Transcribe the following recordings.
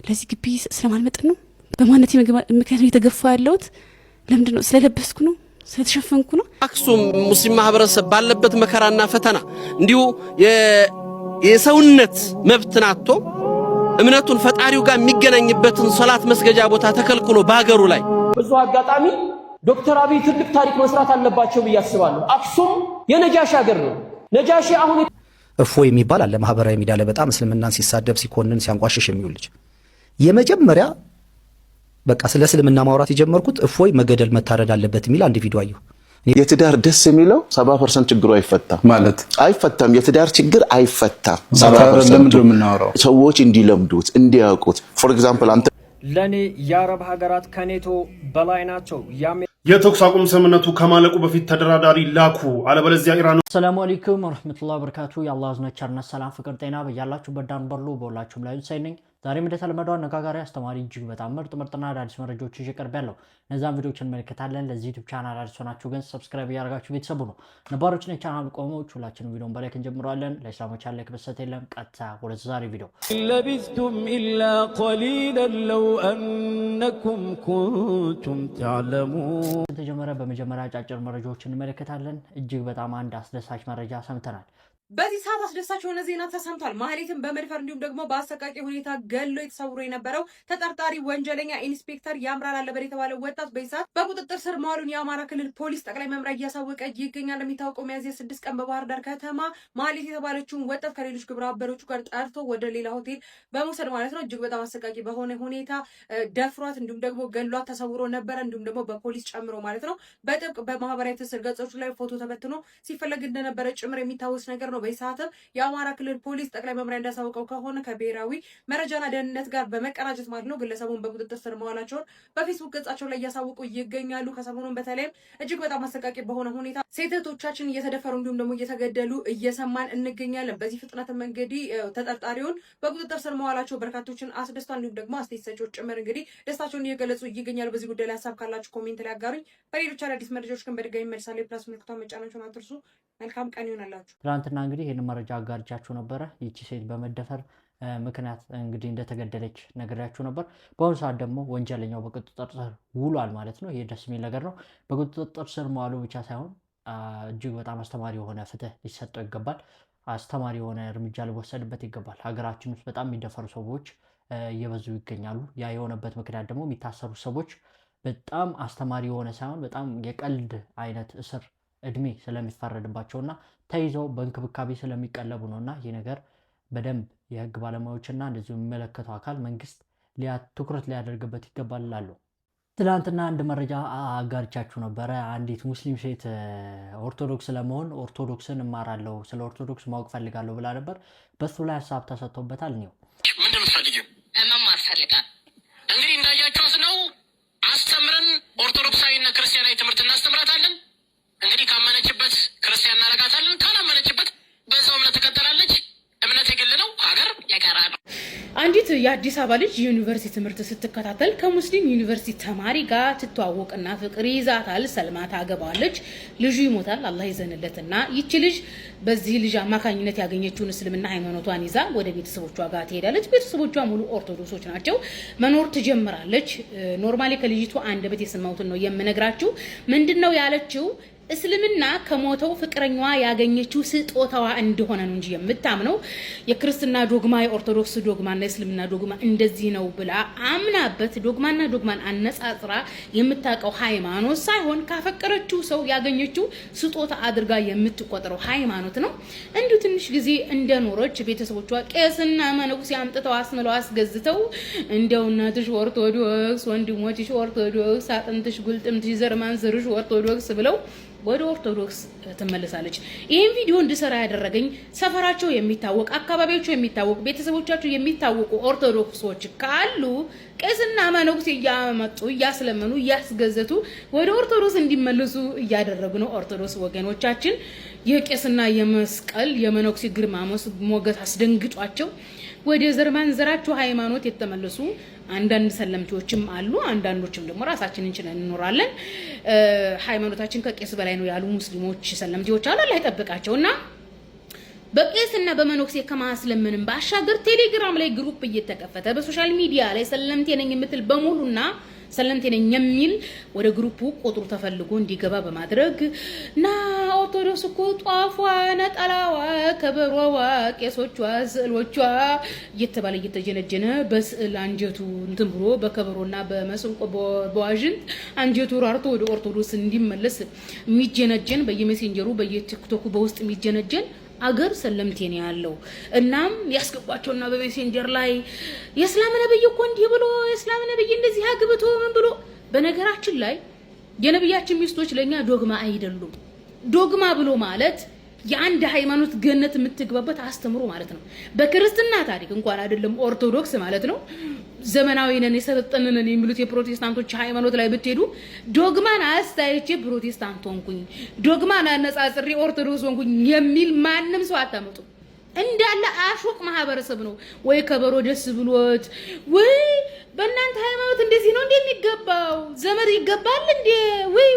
ለዚህ ግቢ ስለማልመጥ ነው በማንነቴ ምክንያት የተገፋ ያለውት ለምንድነው ስለለበስኩ ነው ስለተሸፈንኩ ነው አክሱም ሙስሊም ማህበረሰብ ባለበት መከራና ፈተና እንዲሁ የሰውነት መብትናቶ እምነቱን ፈጣሪው ጋር የሚገናኝበትን ሶላት መስገጃ ቦታ ተከልክሎ ባገሩ ላይ ብዙ አጋጣሚ ዶክተር አብይ ትልቅ ታሪክ መስራት አለባቸው ብያስባለሁ አክሱም የነጃሺ ሀገር ነው ነጃሺ አሁን እፎይ የሚባል አለ ማህበራዊ ሚዲያ ላይ በጣም እስልምናን ሲሳደብ ሲኮንን ሲያንቋሽሽ የሚውል ልጅ የመጀመሪያ በቃ ስለ እስልምና ማውራት የጀመርኩት እፎይ መገደል መታረድ አለበት የሚል አንድ ቪዲዮ አየሁ። የትዳር ደስ የሚለው 70% ችግሩ አይፈታም ማለት አይፈታም። የትዳር ችግር አይፈታም። 70% ለምንድነው የምናወራው? ሰዎች እንዲለምዱት እንዲያውቁት። ፎር ኤግዛምፕል አንተ ለኔ የአረብ ሀገራት ከኔቶ በላይ ናቸው። የተኩስ አቁም ስምምነቱ ከማለቁ በፊት ተደራዳሪ ላኩ አለበለዚያ ኢራን። ሰላም አለይኩም ወራህመቱላሂ ወበረካቱ። የአላህ ዝና ቸርነት ሰላም ፍቅር ጤና በያላችሁበት ዳን በርሉ በሁላችሁም ላይ ይሁን። ዛሬም እንደተለመደው አነጋጋሪ አስተማሪ እጅግ በጣም ምርጥና አዳዲስ መረጃዎች ይዤ ቀርቤያለሁ። እነዛን ቪዲዮዎችን እንመለከታለን። ለዚህ ዩቲዩብ ቻናል አዲስ ሆናችሁ ግን ሰብስክራይብ ያደርጋችሁ ቤተሰቡ ነው። ነባሮችን የቻናሉ ቆሞች ሁላችንም ቪዲዮን በላይክ እንጀምራለን። ለእስላሞች ያለ ክብሰት የለም። ቀጥታ ወደ ዛሬ ቪዲዮ ለቢስቱም ኢላ ቀሊላን ለው አንኩም ኩንቱም ተዕለሙን ተጀመረ። በመጀመሪያ አጫጭር መረጃዎችን እንመለከታለን። እጅግ በጣም አንድ አስደሳች መረጃ ሰምተናል። በዚህ ሰዓት አስደሳች የሆነ ዜና ተሰምቷል። ማህሌትን በመድፈር እንዲሁም ደግሞ በአሰቃቂ ሁኔታ ገሎ የተሰውሮ የነበረው ተጠርጣሪ ወንጀለኛ ኢንስፔክተር ያምራል አለበል የተባለው ወጣት በዚህ ሰዓት በቁጥጥር ስር መዋሉን የአማራ ክልል ፖሊስ ጠቅላይ መምሪያ እያሳወቀ ይገኛል። የሚታወቀው ሚያዝያ 6 ቀን በባህር ዳር ከተማ ማህሌት የተባለችውን ወጣት ከሌሎች ግብረ አበሮቹ ጋር ጠርቶ ወደ ሌላ ሆቴል በመውሰድ ማለት ነው እጅግ በጣም አሰቃቂ በሆነ ሁኔታ ደፍሯት እንዲሁም ደግሞ ገሏት ተሰውሮ ነበረ። እንዲሁም ደግሞ በፖሊስ ጨምሮ ማለት ነው በጥብቅ በማህበራዊ ትስስር ገጾች ላይ ፎቶ ተበትኖ ሲፈለግ እንደነበረ ጭምር የሚታወስ ነገር ነው። በሰዓት የአማራ ክልል ፖሊስ ጠቅላይ መምሪያ እንዳሳወቀው ከሆነ ከብሔራዊ መረጃና ደህንነት ጋር በመቀናጀት ማለት ነው ግለሰቡን በቁጥጥር ስር መዋላቸውን በፌስቡክ ገጻቸው ላይ እያሳወቁ ይገኛሉ። ከሰሞኑን በተለይም እጅግ በጣም አሰቃቂ በሆነ ሁኔታ ሴቶቻችን እየተደፈሩ እንዲሁም ደግሞ እየተገደሉ እየሰማን እንገኛለን። በዚህ ፍጥነት እንግዲህ ተጠርጣሪውን በቁጥጥር ስር መዋላቸው በርካቶችን አስደስቷል። እንዲሁም ደግሞ አስተያየት ሰጪዎች ጭምር እንግዲህ ደስታቸውን እየገለጹ ይገኛሉ። በዚህ ጉዳይ ላይ ሀሳብ ካላችሁ ኮሜንት ላይ አጋሩኝ። በሌሎች አዳዲስ መረጃዎች ግን በድጋሚ መልሳለሁ። ፕላስ ምልክቷን መጫናችሁን አትርሱ። መልካም ቀን ይሆንላችሁ። ትናንትና እንግዲህ ይሄን መረጃ አጋርቻችሁ ነበረ። ይቺ ሴት በመደፈር ምክንያት እንግዲህ እንደተገደለች ነግሬያችሁ ነበር። በአሁኑ ሰዓት ደግሞ ወንጀለኛው በቁጥጥር ስር ውሏል ማለት ነው። ይሄ ደስ የሚል ነገር ነው። በቁጥጥር ስር መዋሉ ብቻ ሳይሆን እጅግ በጣም አስተማሪ የሆነ ፍትህ ሊሰጠው ይገባል። አስተማሪ የሆነ እርምጃ ሊወሰድበት ይገባል። ሀገራችን ውስጥ በጣም የሚደፈሩ ሰዎች እየበዙ ይገኛሉ። ያ የሆነበት ምክንያት ደግሞ የሚታሰሩ ሰዎች በጣም አስተማሪ የሆነ ሳይሆን በጣም የቀልድ አይነት እስር እድሜ ስለሚፈረድባቸውና ተይዘው በእንክብካቤ ስለሚቀለቡ ነውና ይህ ነገር በደንብ የህግ ባለሙያዎችና እንደዚሁ የሚመለከተው አካል መንግስት ትኩረት ሊያደርግበት ይገባል እላለሁ። ትናንትና አንድ መረጃ አጋርቻችሁ ነበረ። አንዲት ሙስሊም ሴት ኦርቶዶክስ ለመሆን ኦርቶዶክስን እማራለሁ ስለ ኦርቶዶክስ ማወቅ ፈልጋለሁ ብላ ነበር። በሱ ላይ ሀሳብ ተሰጥቶበታል። ነው ምንድን ነው ፈልጊው? መማር ፈልጋለሁ። እንግዲህ እንዳያችሁት ነው አስተምረን ኦርቶዶክሳዊና ክርስቲያናዊ ትምህርት እናስተምራታለን። እንግዲህ ካመነችበት ክርስቲያን እናረጋታለን፣ ካላመነችበት በዛው እምነት ትከተላለች። እምነት የግል ነው፣ ሀገር የጋራ ነው። አንዲት የአዲስ አበባ ልጅ ዩኒቨርሲቲ ትምህርት ስትከታተል ከሙስሊም ዩኒቨርሲቲ ተማሪ ጋር ትተዋወቅና ፍቅር ይዛታል። ሰልማ ታገባዋለች። ልጁ ይሞታል፣ አላህ ይዘንለትና ይቺ ልጅ በዚህ ልጅ አማካኝነት ያገኘችውን እስልምና ሃይማኖቷን ይዛ ወደ ቤተሰቦቿ ጋር ትሄዳለች። ቤተሰቦቿ ሙሉ ኦርቶዶክሶች ናቸው። መኖር ትጀምራለች። ኖርማሊ ከልጅቱ አንደበት የሰማሁትን ነው የምነግራችሁ። ምንድነው ያለችው? እስልምና ከሞተው ፍቅረኛዋ ያገኘችው ስጦታዋ እንደሆነ ነው እንጂ የምታምነው የክርስትና ዶግማ የኦርቶዶክስ ዶግማና የእስልምና ዶግማ እንደዚህ ነው ብላ አምናበት ዶግማና ዶግማን አነጻጽራ የምታውቀው ሃይማኖት ሳይሆን ካፈቀረችው ሰው ያገኘችው ስጦታ አድርጋ የምትቆጥረው ሃይማኖት ነው። እንዲሁ ትንሽ ጊዜ እንደኖረች ቤተሰቦቿ ቄስና መነኩሴ አምጥተው አስምለው አስገዝተው እንደው እናትሽ ኦርቶዶክስ፣ ወንድሞችሽ ኦርቶዶክስ፣ አጥንትሽ ጉልጥምትሽ ዘርማንዝርሽ ኦርቶዶክስ ብለው ወደ ኦርቶዶክስ ትመለሳለች። ይሄን ቪዲዮ እንድሰራ ያደረገኝ ሰፈራቸው የሚታወቅ አካባቢያቸው የሚታወቅ ቤተሰቦቻቸው የሚታወቁ ኦርቶዶክሶች ካሉ ቄስና መነኩሴ እያመጡ እያስለመኑ እያስገዘቱ ወደ ኦርቶዶክስ እንዲመለሱ እያደረጉ ነው። ኦርቶዶክስ ወገኖቻችን የቄስና የመስቀል የመነኩሴ ግርማ ሞገስ አስደንግጧቸው ወደ ዘርማንዘራቸው ሃይማኖት የተመለሱ አንዳንድ ሰለምቲዎችም አሉ። አንዳንዶችም ደግሞ ራሳችንን ችለን እንኖራለን። ሃይማኖታችን ከቄስ በላይ ነው ያሉ ሙስሊሞች ሰለምቲዎች አሉ። አላህ ይጠብቃቸውና በቄስና በመኖክሴ ከማስለምንም ባሻገር ቴሌግራም ላይ ግሩፕ እየተከፈተ በሶሻል ሚዲያ ላይ ሰለምቴ ነኝ የምትል በሙሉና ሰለምቴ ነኝ የሚል ወደ ግሩፑ ቁጥሩ ተፈልጎ እንዲገባ በማድረግ ና ኦርቶዶክስ እኮ ጧፏ፣ ነጠላዋ፣ ከበሮዋ፣ ቄሶቿ፣ ስዕሎቿ እየተባለ እየተጀነጀነ በስዕል አንጀቱ እንትን ብሎ በከበሮና በመስንቆ በዋዥንት አንጀቱ ራርቶ ወደ ኦርቶዶክስ እንዲመለስ የሚጀነጀን በየሜሴንጀሩ በየቲክቶኩ በውስጥ የሚጀነጀን አገር ሰለምቴ ነው ያለው። እናም ያስገባቸውና በሜሴንጀር ላይ የእስላም ነብይ እኮ እንዲህ ብሎ የእስላም ነብይ እንደዚህ አግብቶ ምን ብሎ። በነገራችን ላይ የነብያችን ሚስቶች ለኛ ዶግማ አይደሉም። ዶግማ ብሎ ማለት የአንድ ሃይማኖት ገነት የምትገባበት አስተምሮ ማለት ነው። በክርስትና ታሪክ እንኳን አይደለም ኦርቶዶክስ ማለት ነው ዘመናዊ ነን የሰለጠንን ነን የሚሉት የፕሮቴስታንቶች ሃይማኖት ላይ ብትሄዱ ዶግማን አስተያየቼ ፕሮቴስታንት ሆንኩኝ፣ ዶግማን አነጻጽሬ ኦርቶዶክስ ሆንኩኝ የሚል ማንም ሰው አታመጡ። እንዳለ አሾቅ ማህበረሰብ ነው። ወይ ከበሮ ደስ ብሎት ወይ በእናንተ ሃይማኖት እንደዚህ ነው እንደሚገባው ዘመድ ይገባል እንዴ ወይ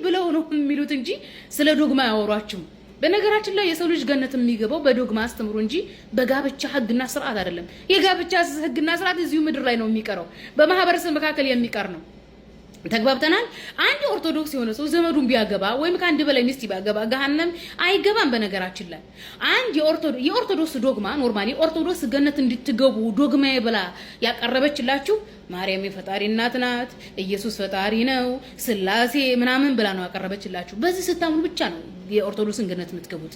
ብለው ነው የሚሉት እንጂ ስለ ዶግማ ያወሯችሁ። በነገራችን ላይ የሰው ልጅ ገነት የሚገባው በዶግማ አስተምሮ እንጂ በጋብቻ ህግና ስርዓት አይደለም። የጋብቻ ህግና ስርዓት እዚሁ ምድር ላይ ነው የሚቀረው፣ በማህበረሰብ መካከል የሚቀር ነው። ተግባብተናል። አንድ ኦርቶዶክስ የሆነ ሰው ዘመዱን ቢያገባ ወይም ከአንድ በላይ ሚስት ቢያገባ ገሃነም አይገባም። በነገራችን ላይ አንድ የኦርቶዶክስ ዶግማ ኖርማሊ ኦርቶዶክስ ገነት እንድትገቡ ዶግማ ብላ ያቀረበችላችሁ ማርያም የፈጣሪ እናት ናት፣ ኢየሱስ ፈጣሪ ነው፣ ስላሴ ምናምን ብላ ነው ያቀረበችላችሁ። በዚህ ስታምኑ ብቻ ነው የኦርቶዶክስን ገነት የምትገቡት።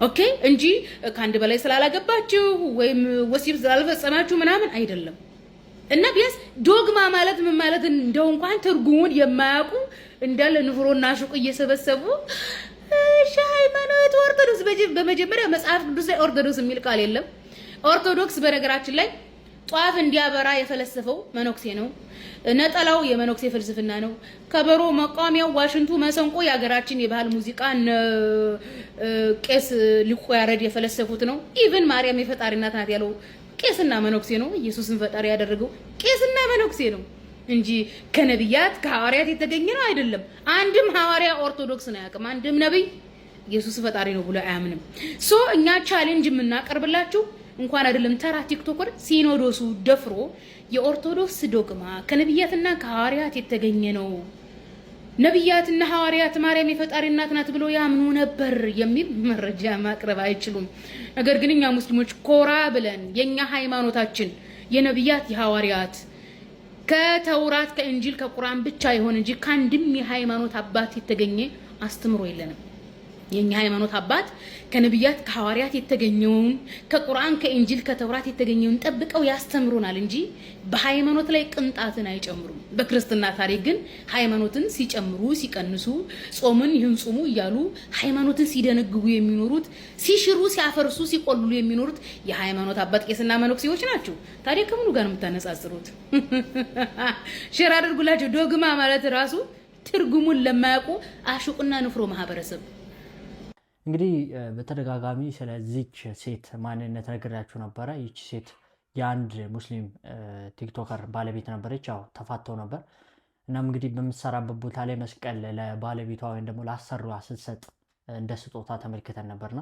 ኦኬ እንጂ ከአንድ በላይ ስላላገባችሁ ወይም ወሲብ ስላልፈጸማችሁ ምናምን አይደለም። እና ቢያንስ ዶግማ ማለት ምን ማለት እንደው እንኳን ትርጉሙን የማያውቁ እንዳለ ንፍሮና ሹቅ እየሰበሰቡ እሺ ሃይማኖት ኦርቶዶክስ በመጀመሪያ መጽሐፍ ቅዱስ ላይ ኦርቶዶክስ የሚል ቃል የለም። ኦርቶዶክስ በነገራችን ላይ ጧፍ እንዲያበራ የፈለሰፈው መነኩሴ ነው። ነጠላው የመነኩሴ ፍልስፍና ነው። ከበሮ፣ መቋሚያው፣ ዋሽንቱ፣ መሰንቆ የሀገራችን የባህል ሙዚቃ ቄስ ሊቁ ያሬድ የፈለሰፉት ነው። ኢቭን ማርያም የፈጣሪ እናት ናት ያለው ቄስና መነኩሴ ነው። ኢየሱስን ፈጣሪ ያደረገው ቄስና መነኩሴ ነው እንጂ ከነብያት ከሐዋርያት የተገኘ ነው አይደለም። አንድም ሐዋርያ ኦርቶዶክስ ነው ያውቅም፣ አንድም ነብይ ኢየሱስ ፈጣሪ ነው ብሎ አያምንም። ሶ እኛ ቻሌንጅ የምናቀርብላችሁ እንኳን አይደለም ተራ ቲክቶከር ሲኖዶሱ ደፍሮ የኦርቶዶክስ ዶግማ ከነብያትና ከሐዋርያት የተገኘ ነው፣ ነብያትና ሐዋርያት ማርያም የፈጣሪ እናት ናት ብሎ ያምኑ ነበር የሚል መረጃ ማቅረብ አይችሉም። ነገር ግን እኛ ሙስሊሞች ኮራ ብለን የኛ ሃይማኖታችን የነብያት የሐዋርያት ከተውራት ከእንጂል ከቁርአን ብቻ ይሆን እንጂ ካንድም የሃይማኖት አባት የተገኘ አስተምሮ የለንም። የኛ ሃይማኖት አባት ከነብያት ከሐዋርያት የተገኘውን ከቁርአን ከእንጂል ከተውራት የተገኘውን ጠብቀው ያስተምሩናል እንጂ በሃይማኖት ላይ ቅንጣትን አይጨምሩም። በክርስትና ታሪክ ግን ሃይማኖትን ሲጨምሩ ሲቀንሱ፣ ጾምን ይህን ጾሙ እያሉ ሃይማኖትን ሲደነግጉ የሚኖሩት ሲሽሩ ሲያፈርሱ ሲቆልሉ የሚኖሩት የሃይማኖት አባት ቄስና መነኩሴዎች ናቸው። ታዲያ ከምኑ ጋር ነው የምታነጻጽሩት? ሼር አድርጉላችሁ። ዶግማ ማለት ራሱ ትርጉሙን ለማያውቁ አሹቅና ንፍሮ ማህበረሰብ እንግዲህ በተደጋጋሚ ስለዚች ሴት ማንነት ነግራችሁ ነበረ። ይቺ ሴት የአንድ ሙስሊም ቲክቶከር ባለቤት ነበረች። ያው ተፋተው ነበር። እናም እንግዲህ በምትሰራበት ቦታ ላይ መስቀል ለባለቤቷ ወይም ደግሞ ላሰሩዋ ስትሰጥ እንደ ስጦታ ተመልክተን ነበርና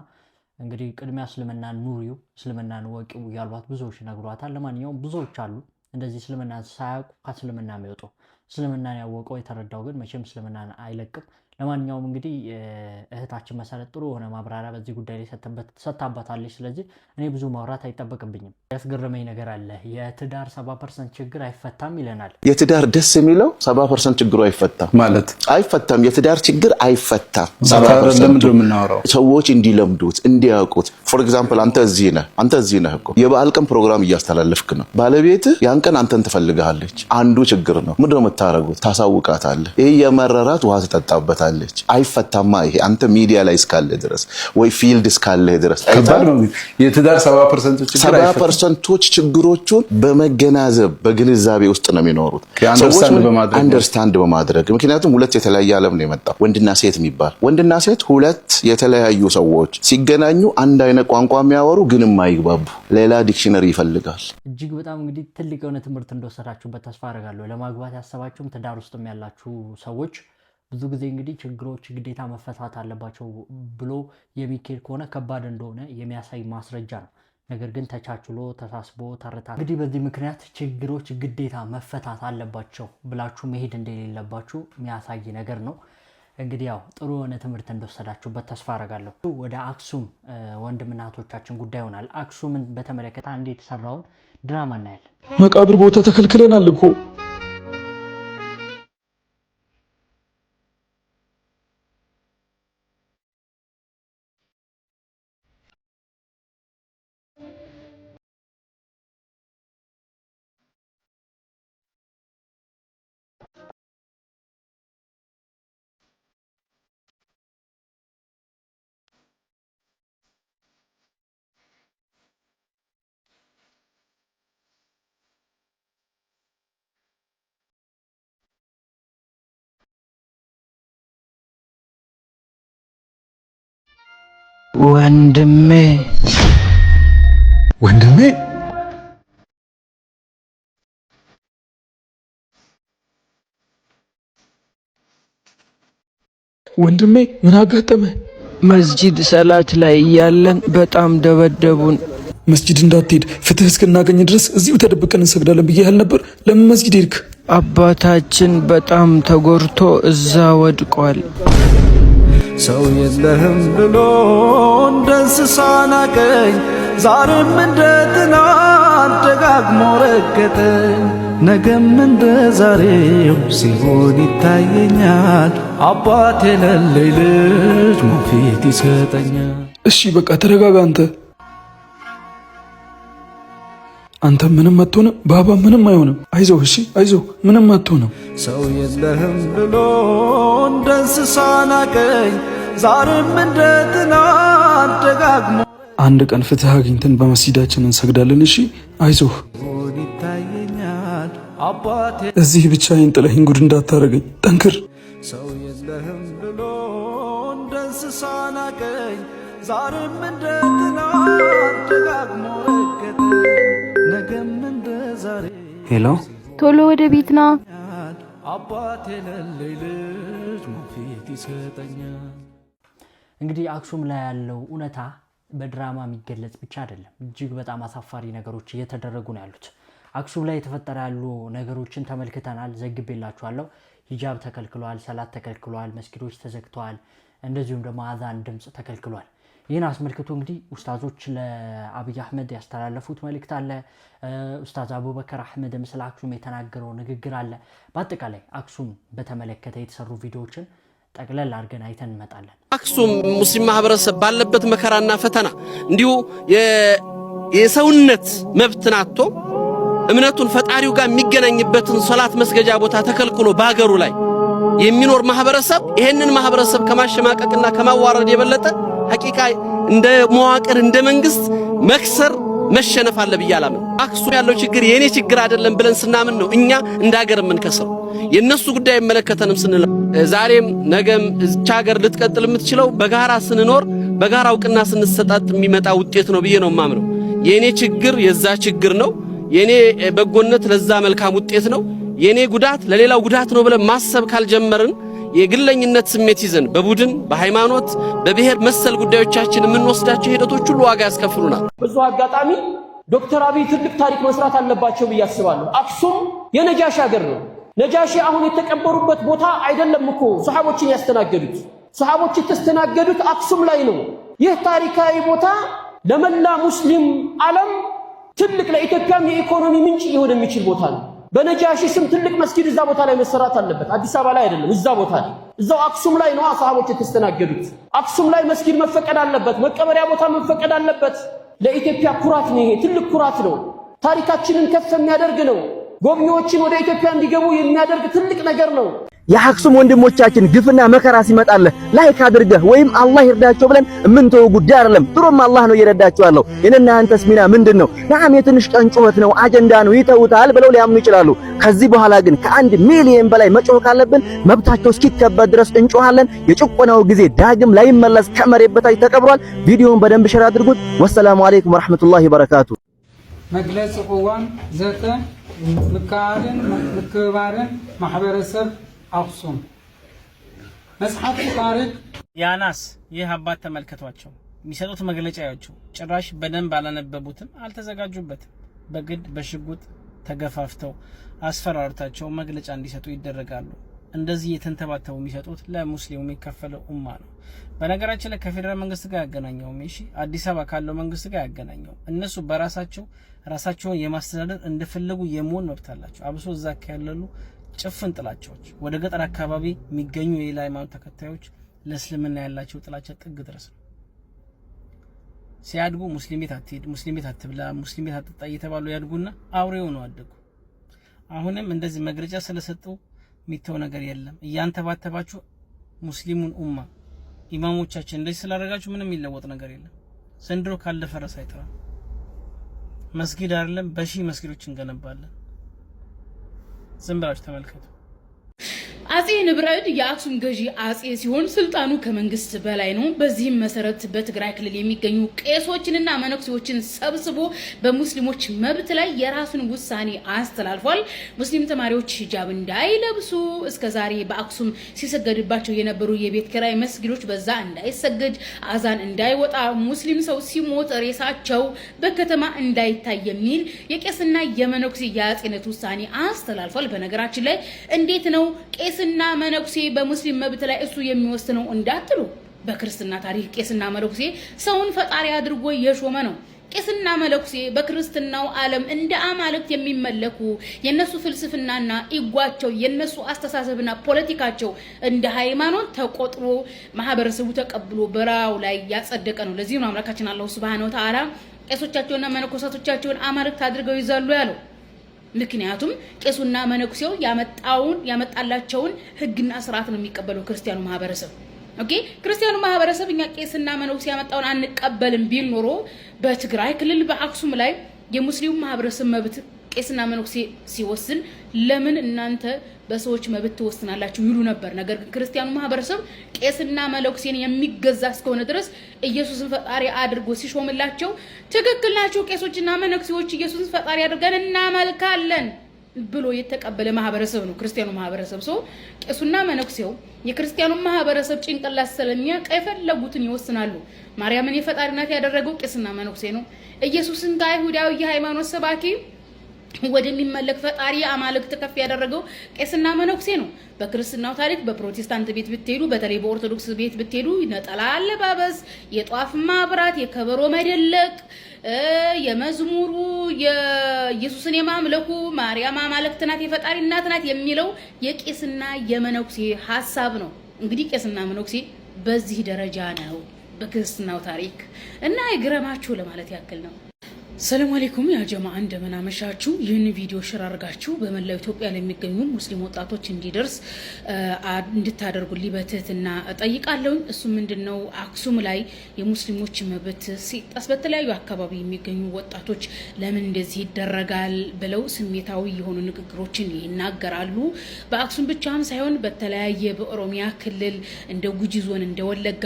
እንግዲህ ቅድሚያ እስልምናን ኑሪው እስልምናን ወቂው ያሏት ብዙዎች ነግሯታል። ለማንኛውም ብዙዎች አሉ እንደዚህ እስልምናን ሳያውቁ ከእስልምና የሚወጡ እስልምናን ያወቀው የተረዳው ግን መቼም እስልምናን አይለቅም። ለማንኛውም እንግዲህ እህታችን መሰረት ጥሩ የሆነ ማብራሪያ በዚህ ጉዳይ ላይ ሰጥታባታለች። ስለዚህ እኔ ብዙ ማውራት አይጠበቅብኝም። ያስገረመኝ ነገር አለ። የትዳር 70% ችግር አይፈታም ይለናል። የትዳር ደስ የሚለው 70% ችግሩ አይፈታም ማለት አይፈታም። የትዳር ችግር አይፈታም። 70% ለምንድን ነው የምናወራው? ሰዎች እንዲለምዱት እንዲያውቁት። ፎር ኤግዛምፕል አንተ እዚህ ነህ እኮ የበዓል ቀን ፕሮግራም እያስተላለፍክ ነው። ባለቤትህ ያን ቀን አንተን ትፈልግሃለች። አንዱ ችግር ነው። ምንድን ነው የምታረጉት? ታሳውቃታለህ። ይሄ የመረራት ውሃ ትጠጣበታለች። አይፈታማ። ይሄ አንተ ሚዲያ ላይ እስካለ ድረስ ወይ ፊልድ እስካለ ድረስ ከባድ ነው። የትዳር 70% ችግሮቹን በመገናዘብ በግንዛቤ ውስጥ ነው የሚኖሩት። አንደርስታንድ በማድረግ ምክንያቱም ሁለት የተለያየ ዓለም ነው የመጣው። ወንድና ሴት የሚባል ወንድና ሴት ሁለት የተለያዩ ሰዎች ሲገናኙ አንድ አይነት ቋንቋ የሚያወሩ ግን የማይግባቡ ሌላ ዲክሽነሪ ይፈልጋል። እጅግ በጣም እንግዲህ ትልቅ የሆነ ትምህርት እንደወሰዳችሁበት ተስፋ አደርጋለሁ። ለማግባት ያሰባችሁም ትዳር ውስጥም ያላችሁ ሰዎች ብዙ ጊዜ እንግዲህ ችግሮች ግዴታ መፈታት አለባቸው ብሎ የሚኬድ ከሆነ ከባድ እንደሆነ የሚያሳይ ማስረጃ ነው። ነገር ግን ተቻችሎ ተሳስቦ ተረታ እንግዲህ በዚህ ምክንያት ችግሮች ግዴታ መፈታት አለባቸው ብላችሁ መሄድ እንደሌለባችሁ የሚያሳይ ነገር ነው። እንግዲህ ያው ጥሩ የሆነ ትምህርት እንደወሰዳችሁበት ተስፋ አደርጋለሁ። ወደ አክሱም ወንድምና እህቶቻችን ጉዳይ ሆናል። አክሱምን በተመለከተ አንድ የተሰራውን ድራማ እናያለን። መቃብር ቦታ ተከልክለናል እኮ ወንድሜ ምን አጋጠመ? መስጂድ ሰላት ላይ እያለን በጣም ደበደቡን። መስጂድ እንዳትሄድ ፍትህ እስክናገኝ ድረስ እዚሁ ተደብቀን እንሰግዳለን ብዬ ነበር። ለምን መስጂድ ሄድክ? አባታችን በጣም ተጎድቶ እዛ ወድቋል። ሰው የለህም ብሎ እንደ እንስሳ ናቀኝ፣ ዛሬም እንደ ትናንት ደጋግሞ ረገጠኝ። ነገም እንደ ዛሬው ሲሆን ይታየኛል፣ አባት የሌለኝ ልጅ ሞፊት ይሰጠኛል። እሺ በቃ ተረጋጋ። አንተ ምንም አትሆንም፣ ባባ ምንም አይሆንም። አይዞህ እሺ አይዞህ፣ ምንም አትሆንም። ሰው የለህም ብሎ እንደ እንስሳ ናቀኝ፣ ዛሬም እንደ ትናንት ደጋግሞ አንድ ቀን ፍትህ አግኝተን በመስጂዳችን እንሰግዳለን። እሺ አይዞህ። ይታየኛል አባቴ እዚህ ብቻዬን ጥለኸኝ ጉድ እንዳታረገኝ፣ ጠንክር። ሰው የለህም ብሎ እንደ እንስሳ ናቀኝ፣ ዛሬም እንደ ትናንት ደጋግሞ ረገጠኝ። ነገም እንደ ዛሬ ሄሎ፣ ቶሎ ወደ ቤት ና። አባቴ የሌለኝ ልጅ ሞፊት ይሰጠኛል። እንግዲህ አክሱም ላይ ያለው እውነታ በድራማ የሚገለጽ ብቻ አይደለም። እጅግ በጣም አሳፋሪ ነገሮች እየተደረጉ ነው ያሉት። አክሱም ላይ የተፈጠረ ያሉ ነገሮችን ተመልክተናል፣ ዘግቤላችኋለሁ። ሂጃብ ተከልክሏል፣ ሰላት ተከልክሏል፣ መስጊዶች ተዘግተዋል፣ እንደዚሁም ደግሞ አዛን ድምጽ ተከልክሏል። ይህን አስመልክቶ እንግዲህ ኡስታዞች ለአብይ አህመድ ያስተላለፉት መልእክት አለ። ኡስታዝ አቡበከር አህመድ ስለ አክሱም የተናገረው ንግግር አለ። በአጠቃላይ አክሱም በተመለከተ የተሰሩ ቪዲዮዎችን ጠቅለል አድርገን አይተን እንመጣለን። አክሱም ሙስሊም ማህበረሰብ ባለበት መከራና ፈተና እንዲሁ የሰውነት መብትን አጥቶ እምነቱን ፈጣሪው ጋር የሚገናኝበትን ሶላት መስገጃ ቦታ ተከልክሎ በአገሩ ላይ የሚኖር ማህበረሰብ ይሄንን ማህበረሰብ ከማሸማቀቅና ከማዋረድ የበለጠ ሐቂቃ እንደ መዋቅር እንደ መንግስት መክሰር መሸነፍ አለ ብያላም። አክሱም ያለው ችግር የኔ ችግር አይደለም ብለን ስናምን ነው እኛ እንደ ሀገር የምንከሰው። የነሱ ጉዳይ መለከተንም ስንል ዛሬም ነገም እቻ ሀገር ልትቀጥል የምትችለው በጋራ ስንኖር በጋራ እውቅና ስንሰጣጥ የሚመጣ ውጤት ነው ብዬ ነው ማምነው። የኔ ችግር የዛ ችግር ነው፣ የኔ በጎነት ለዛ መልካም ውጤት ነው፣ የኔ ጉዳት ለሌላው ጉዳት ነው ብለን ማሰብ ካልጀመርን የግለኝነት ስሜት ይዘን በቡድን በሃይማኖት በብሔር መሰል ጉዳዮቻችን የምንወስዳቸው ሂደቶች ሁሉ ዋጋ ያስከፍሉናል። ብዙ አጋጣሚ ዶክተር አብይ ትልቅ ታሪክ መስራት አለባቸው ብዬ አስባለሁ። አክሱም የነጃሺ ሀገር ነው። ነጃሺ አሁን የተቀበሩበት ቦታ አይደለም እኮ ሱሐቦችን ያስተናገዱት። ሱሐቦች የተስተናገዱት አክሱም ላይ ነው። ይህ ታሪካዊ ቦታ ለመላ ሙስሊም ዓለም ትልቅ ለኢትዮጵያም የኢኮኖሚ ምንጭ ሊሆን የሚችል ቦታ ነው። በነጃሺ ስም ትልቅ መስጊድ እዛ ቦታ ላይ መሰራት አለበት። አዲስ አበባ ላይ አይደለም፣ እዛ ቦታ ላይ እዛው አክሱም ላይ ነው ሱሐቦች የተስተናገዱት። አክሱም ላይ መስጊድ መፈቀድ አለበት፣ መቀበሪያ ቦታ መፈቀድ አለበት። ለኢትዮጵያ ኩራት ነው። ይሄ ትልቅ ኩራት ነው። ታሪካችንን ከፍ የሚያደርግ ነው። ጎብኚዎችን ወደ ኢትዮጵያ እንዲገቡ የሚያደርግ ትልቅ ነገር ነው። የአክሱም ወንድሞቻችን ግፍና መከራ ሲመጣልህ ላይክ አድርገህ ወይም አላህ ይርዳቸው ብለን እምንተው ጉዳይ አይደለም። ጥሩም አላህ ነው እየረዳቸው ያለው። የኔና አንተስ ሚና ምንድነው? ናም የትንሽ ቀን ጩኸት ነው፣ አጀንዳ ነው፣ ይተውታል ብለው ሊያምኑ ይችላሉ። ከዚህ በኋላ ግን ከ1 ሚሊዮን በላይ መጮህ ካለብን መብታቸው እስኪከበር ድረስ እንጮሃለን። የጭቆናው ጊዜ ዳግም ላይመለስ ከመሬት በታች ተቀብሯል። ቪዲዮውን በደንብ ሼር አድርጉት። ወሰላሙ አለይኩም ወራህመቱላሂ ወበረካቱ። መግለጽ ቁዋን ዘተ ምክባርን ማህበረሰብ አክሱም መጽሐፍ ታሪክ ያናስ ይህ አባት ተመልከቷቸው የሚሰጡት መግለጫዎቹ ጭራሽ በደንብ አላነበቡትም አልተዘጋጁበትም በግድ በሽጉጥ ተገፋፍተው አስፈራርታቸው መግለጫ እንዲሰጡ ይደረጋሉ እንደዚህ የተንተባተው የሚሰጡት ለሙስሊሙ የሚከፈለው ኡማ ነው በነገራችን ላይ ከፌደራል መንግስት ጋር ያገናኘው እሺ አዲስ አበባ ካለው መንግስት ጋር ያገናኘው እነሱ ራሳቸውን የማስተዳደር እንደፈለጉ የመሆን መብት አላቸው አብሶ እዛ ያለሉ ጭፍን ጥላቻዎች ወደ ገጠር አካባቢ የሚገኙ የሌላ ሃይማኖት ተከታዮች ለእስልምና ያላቸው ጥላቻ ጥግ ድረስ ነው ሲያድጉ ሙስሊም ቤት አትሄድ ሙስሊም ቤት አትብላ ሙስሊም ቤት አትጠጣ እየተባሉ ያድጉና አውሬው ነው አደጉ አሁንም እንደዚህ መግለጫ ስለሰጡ ሚተው ነገር የለም እያንተባተባችሁ ሙስሊሙን ኡማ ኢማሞቻችን እንደዚህ ስላደረጋችሁ ምንም ይለወጥ ነገር የለም ዘንድሮ ካለፈረስ አይተራ መስጊድ አይደለም በሺ መስጊዶችን ገነባለን ዝም ብላችሁ ተመልከቱ አጼ ንብረድ የአክሱም ገዢ አጼ ሲሆን ስልጣኑ ከመንግስት በላይ ነው በዚህም መሰረት በትግራይ ክልል የሚገኙ ቄሶችንና መነኩሴዎችን ሰብስቦ በሙስሊሞች መብት ላይ የራሱን ውሳኔ አስተላልፏል ሙስሊም ተማሪዎች ሂጃብ እንዳይለብሱ እስከዛሬ በአክሱም ሲሰገድባቸው የነበሩ የቤት ኪራይ መስጊዶች በዛ እንዳይሰገድ አዛን እንዳይወጣ ሙስሊም ሰው ሲሞት ሬሳቸው በከተማ እንዳይታይ የሚል የቄስና የመነኩሴ የአጼነት ውሳኔ አስተላልፏል በነገራችን ላይ እንዴት ነው ቄስና መነኩሴ በሙስሊም መብት ላይ እሱ የሚወስነው እንዳትሉ በክርስትና ታሪክ ቄስና መነኩሴ ሰውን ፈጣሪ አድርጎ የሾመ ነው ቄስና መነኩሴ በክርስትናው ዓለም እንደ አማልክት የሚመለኩ የነሱ ፍልስፍናና ኢጓቸው የነሱ አስተሳሰብና ፖለቲካቸው እንደ ሃይማኖት ተቆጥሮ ማህበረሰቡ ተቀብሎ በራው ላይ ያጸደቀ ነው ለዚህ ነው አምላካችን አላህ Subhanahu Wa Ta'ala ቄሶቻቸውና መነኮሳቶቻቸውን አማልክት አድርገው ይዛሉ ያለው ምክንያቱም ቄሱና መነኩሴው ያመጣላቸውን ህግና ስርዓት ነው የሚቀበለው ክርስቲያኑ ማህበረሰብ ኦኬ ክርስቲያኑ ማህበረሰብ እኛ ቄስና መነኩሴ ያመጣውን አንቀበልም ቢል ኖሮ በትግራይ ክልል በአክሱም ላይ የሙስሊሙ ማህበረሰብ መብት ቄስና መነኩሴ ሲወስን ለምን እናንተ በሰዎች መብት ተወስናላችሁ ይሉ ነበር ነገር ግን ክርስቲያኑ ማህበረሰብ ቄስና መነኩሴን የሚገዛ እስከሆነ ድረስ ኢየሱስን ፈጣሪ አድርጎ ሲሾምላቸው ትክክል ናቸው ቄሶችና መነኩሴዎች ኢየሱስን ፈጣሪ አድርገን እናመልካለን ብሎ የተቀበለ ማህበረሰብ ነው ክርስቲያኑ ማህበረሰብ ሰው ቄሱና መነኩሴው የክርስቲያኑ ማህበረሰብ ጭንቅላት ስለሚያውቅ የፈለጉትን ይወስናሉ ማርያምን የፈጣሪናት ያደረገው ቄስና መነኩሴ ነው ኢየሱስን ከአይሁዳዊ የሃይማኖት ሰባኪ ወደሚመለክ ፈጣሪ አማልክት ከፍ ያደረገው ቄስና መነኩሴ ነው በክርስትናው ታሪክ በፕሮቴስታንት ቤት ብትሄዱ በተለይ በኦርቶዶክስ ቤት ብትሄዱ ነጠላ አለባበስ የጧፍ ማብራት የከበሮ መደለቅ የመዝሙሩ የኢየሱስን የማምለኩ ማርያም አማልክት ናት የፈጣሪ እናት ናት የሚለው የቄስና የመነኩሴ ሐሳብ ነው እንግዲህ ቄስና መነኩሴ በዚህ ደረጃ ነው በክርስትናው ታሪክ እና ይግረማችሁ ለማለት ያክል ነው ሰላም አለይኩም ያ ጀማዓ እንደምን አመሻችሁ ይህን ቪዲዮ ሼር አድርጋችሁ በመላው ኢትዮጵያ ለሚገኙ ሙስሊም ወጣቶች እንዲደርስ እንድታደርጉልኝ በትህትና እጠይቃለሁ እሱ ምንድነው አክሱም ላይ የሙስሊሞች መብት ሲጣስ በተለያዩ አካባቢ የሚገኙ ወጣቶች ለምን እንደዚህ ይደረጋል ብለው ስሜታዊ የሆኑ ንግግሮችን ይናገራሉ በአክሱም ብቻም ሳይሆን በተለያየ በኦሮሚያ ክልል እንደ ጉጂ ዞን እንደ ወለጋ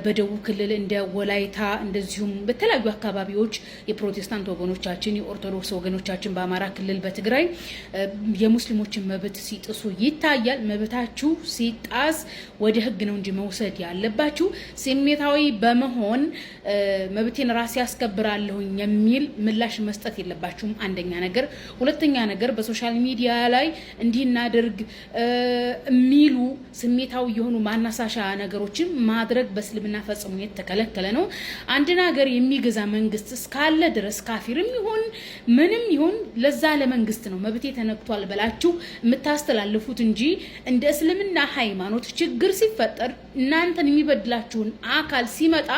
በደቡብ ክልል እንደ ወላይታ እንደዚሁም በተለያዩ አካባቢዎች የፕሮቴስታንት ወገኖቻችን የኦርቶዶክስ ወገኖቻችን በአማራ ክልል በትግራይ የሙስሊሞችን መብት ሲጥሱ ይታያል መብታችሁ ሲጣስ ወደ ህግ ነው እንጂ መውሰድ ያለባችሁ ስሜታዊ በመሆን መብቴን ራሴ ያስከብራለሁ የሚል ምላሽ መስጠት የለባችሁም አንደኛ ነገር ሁለተኛ ነገር በሶሻል ሚዲያ ላይ እንዲናደርግ የሚሉ ስሜታዊ የሆኑ ማናሳሻ ነገሮችን ማድረግ በእስልምና ፈጽሞ የተከለከለ ነው አንድ ነገር የሚገዛ መንግስት እስካለ ድረስ ካፊርም ይሁን ምንም ይሁን ለዛ ለመንግስት ነው መብቴ ተነክቷል በላችሁ የምታስተላልፉት እንጂ እንደ እስልምና ሃይማኖት ችግር ሲፈጠር እናንተን የሚበድላችሁን አካል ሲመጣ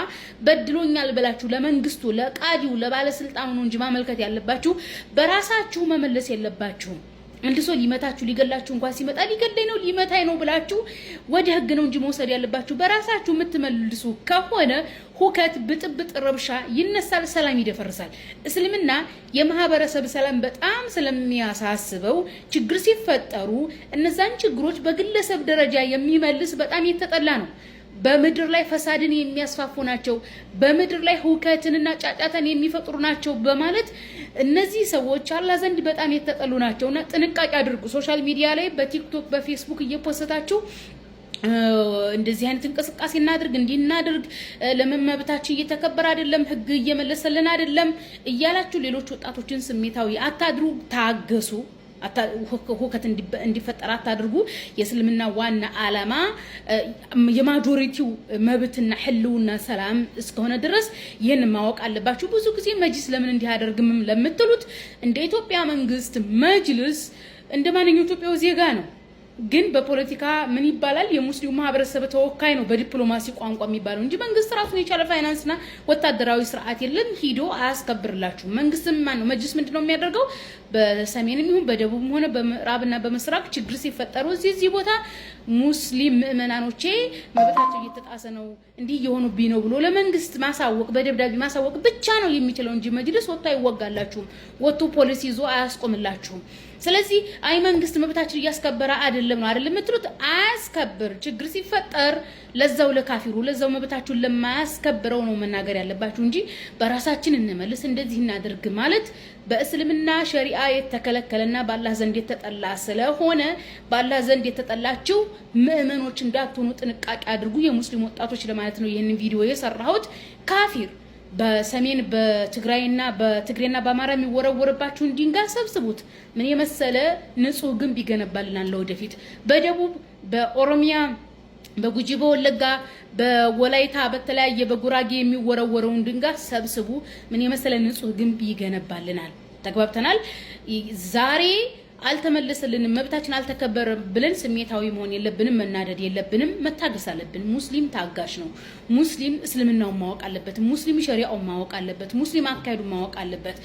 በድሎኛል በላችሁ ለመንግስቱ ለቃዲው ለባለስልጣኑ ነው እንጂ ማመልከት ያለባችሁ በራሳችሁ መመለስ የለባችሁም አንድ ሰው ሊመታችሁ ሊገላችሁ እንኳን ሲመጣ ሊገደኝ ነው ሊመታኝ ነው ብላችሁ ወደ ህግ ነው እንጂ መውሰድ ያለባችሁ በራሳችሁ የምትመልሱ ከሆነ ሁከት ብጥብጥ ረብሻ ይነሳል ሰላም ይደፈርሳል እስልምና የማህበረሰብ ሰላም በጣም ስለሚያሳስበው ችግር ሲፈጠሩ እነዛን ችግሮች በግለሰብ ደረጃ የሚመልስ በጣም የተጠላ ነው በመድር ላይ ፈሳድን የሚያስፋፉ ናቸው በመድር ላይ ሁከትንና ጫጫታን የሚፈጥሩ ናቸው በማለት እነዚህ ሰዎች አላህ ዘንድ በጣም የተጠሉ ናቸውና ጥንቃቄ አድርጉ ሶሻል ሚዲያ ላይ በቲክቶክ በፌስቡክ እየፖስታችሁ እንደዚህ አይነት እንቅስቃሴ እናድርግ እንዲናድርግ ለምን መብታችን እየተከበረ አይደለም ህግ እየመለሰልን አይደለም እያላችሁ ሌሎች ወጣቶችን ስሜታዊ አታድሩ ታገሱ ሁከት እንዲፈጠር አታድርጉ የእስልምና ዋና ዓላማ የማጆሪቲው መብትና ህልውና ሰላም እስከሆነ ድረስ ይሄን ማወቅ አለባችሁ ብዙ ጊዜ መጅሊስ ለምን እንዲህ ያደርግም ለምትሉት እንደ ኢትዮጵያ መንግስት መጅሊስ እንደማንኛውም ኢትዮጵያዊ ዜጋ ነው ግን በፖለቲካ ምን ይባላል የሙስሊሙ ማህበረሰብ ተወካይ ነው በዲፕሎማሲ ቋንቋ የሚባለው እንጂ መንግስት ራሱን የቻለ ፋይናንስና ወታደራዊ ስርዓት የለም ሂዶ አያስከብርላችሁ መንግስትም ማን ነው መጅሊስ ምንድነው የሚያደርገው በሰሜንም ይሁን በደቡብም ሆነ በምዕራብና በመስራቅ ችግር ሲፈጠሩ እዚህ ቦታ ሙስሊም ምእመናኖቼ መብታቸው እየተጣሰ ነው እንዲህ የሆኑብኝ ነው ብሎ ለመንግስት ማሳወቅ በደብዳቤ ማሳወቅ ብቻ ነው የሚችለው እንጂ መጅሊስ ወጥቶ አይወጋላችሁም ወጥቶ ፖሊሲ ይዞ አያስቆምላችሁም ስለዚህ አይ መንግስት መብታችን እያስከበረ አይደለም ነው አይደለም ምትሉት አያስከብር ችግር ሲፈጠር ለዛው ለካፊሩ ለዛው መብታችሁን ለማያስከብረው ነው መናገር ያለባችሁ እንጂ በራሳችን እንመልስ እንደዚህ እናድርግ ማለት በእስልምና ሸሪዓ የተከለከለና በአላህ ዘንድ የተጠላ ስለሆነ በአላህ ዘንድ የተጠላችሁ ምእመኖች እንዳትሆኑ ጥንቃቄ አድርጉ የሙስሊም ወጣቶች ለማለት ነው ይሄንን ቪዲዮ የሰራሁት ካፊር በሰሜን በትግራይና በትግሬና በአማራ የሚወረወርባችሁን ድንጋይ ሰብስቡት ምን የመሰለ ንጹህ ግንብ ይገነባልናል ለወደፊት በደቡብ በኦሮሚያ በጉጂ በወለጋ በወላይታ በተለያየ በጉራጌ የሚወረወረውን ድንጋይ ሰብስቡ ምን የመሰለ ንጹህ ግንብ ይገነባልናል ተግባብተናል ዛሬ አልተመለሰልንም መብታችን አልተከበረ ብለን ስሜታዊ መሆን የለብንም መናደድ የለብንም መታገስ አለብን ሙስሊም ታጋሽ ነው ሙስሊም እስልምናው ማወቅ አለበት ሙስሊም ሸሪዓው ማወቅ አለበት ሙስሊም አካይዱ ማወቅ አለበት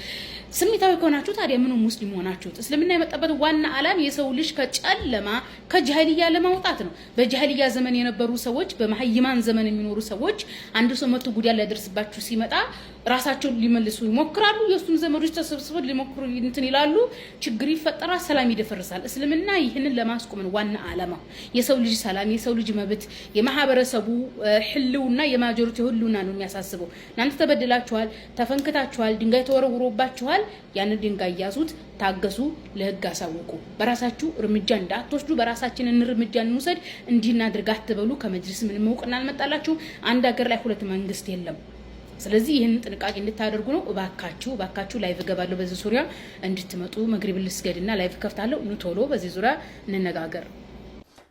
ስሜታዊ ከሆናችሁ ታዲያ ምኑ ሙስሊም ሆናችሁት እስልምና የመጣበት ዋና ዓላማ የሰው ልጅ ከጨለማ ከጃሂልያ ለማውጣት ነው በጃሂልያ ዘመን የነበሩ ሰዎች በመሐይማን ዘመን የሚኖሩ ሰዎች አንድ ሰው መጥቶ ጉዳይ ሊያደርስባችሁ ሲመጣ ራሳቸውን ሊመልሱ ይሞክራሉ የሱን ዘመዶች ተሰብስበው ሊሞክሩ እንትን ይላሉ ችግር ይፈጠራል ሰላም ይደፈርሳል እስልምና ይሄንን ለማስቆም ነው ዋና ዓላማ የሰው ልጅ ሰላም የሰው ልጅ መብት የማህበረሰቡ ህልውና የማጆሪቲ ህልውና ነው የሚያሳስበው እናንተ ተበደላችኋል ተፈንክታችኋል ድንጋይ ተወረውሮባችኋል ያን ድንጋይ ያዙት ታገሱ ለህግ አሳውቁ በራሳችሁ እርምጃ እንዳትወስዱ በራሳችን እርምጃ እንውሰድ እንዲና ድርጋ አትበሉ ከመጅሊስ ምንም መውቅና አልመጣላችሁ አንድ ሀገር ላይ ሁለት መንግስት የለም ስለዚህ ይሄን ጥንቃቄ እንድታደርጉ ነው እባካችሁ ላይቭ ገባለሁ በዚህ ዙሪያ እንድትመጡ መግሪብ ልስገድና ላይቭ ከፍታለሁ ቶሎ በዚህ ዙሪያ እንነጋገር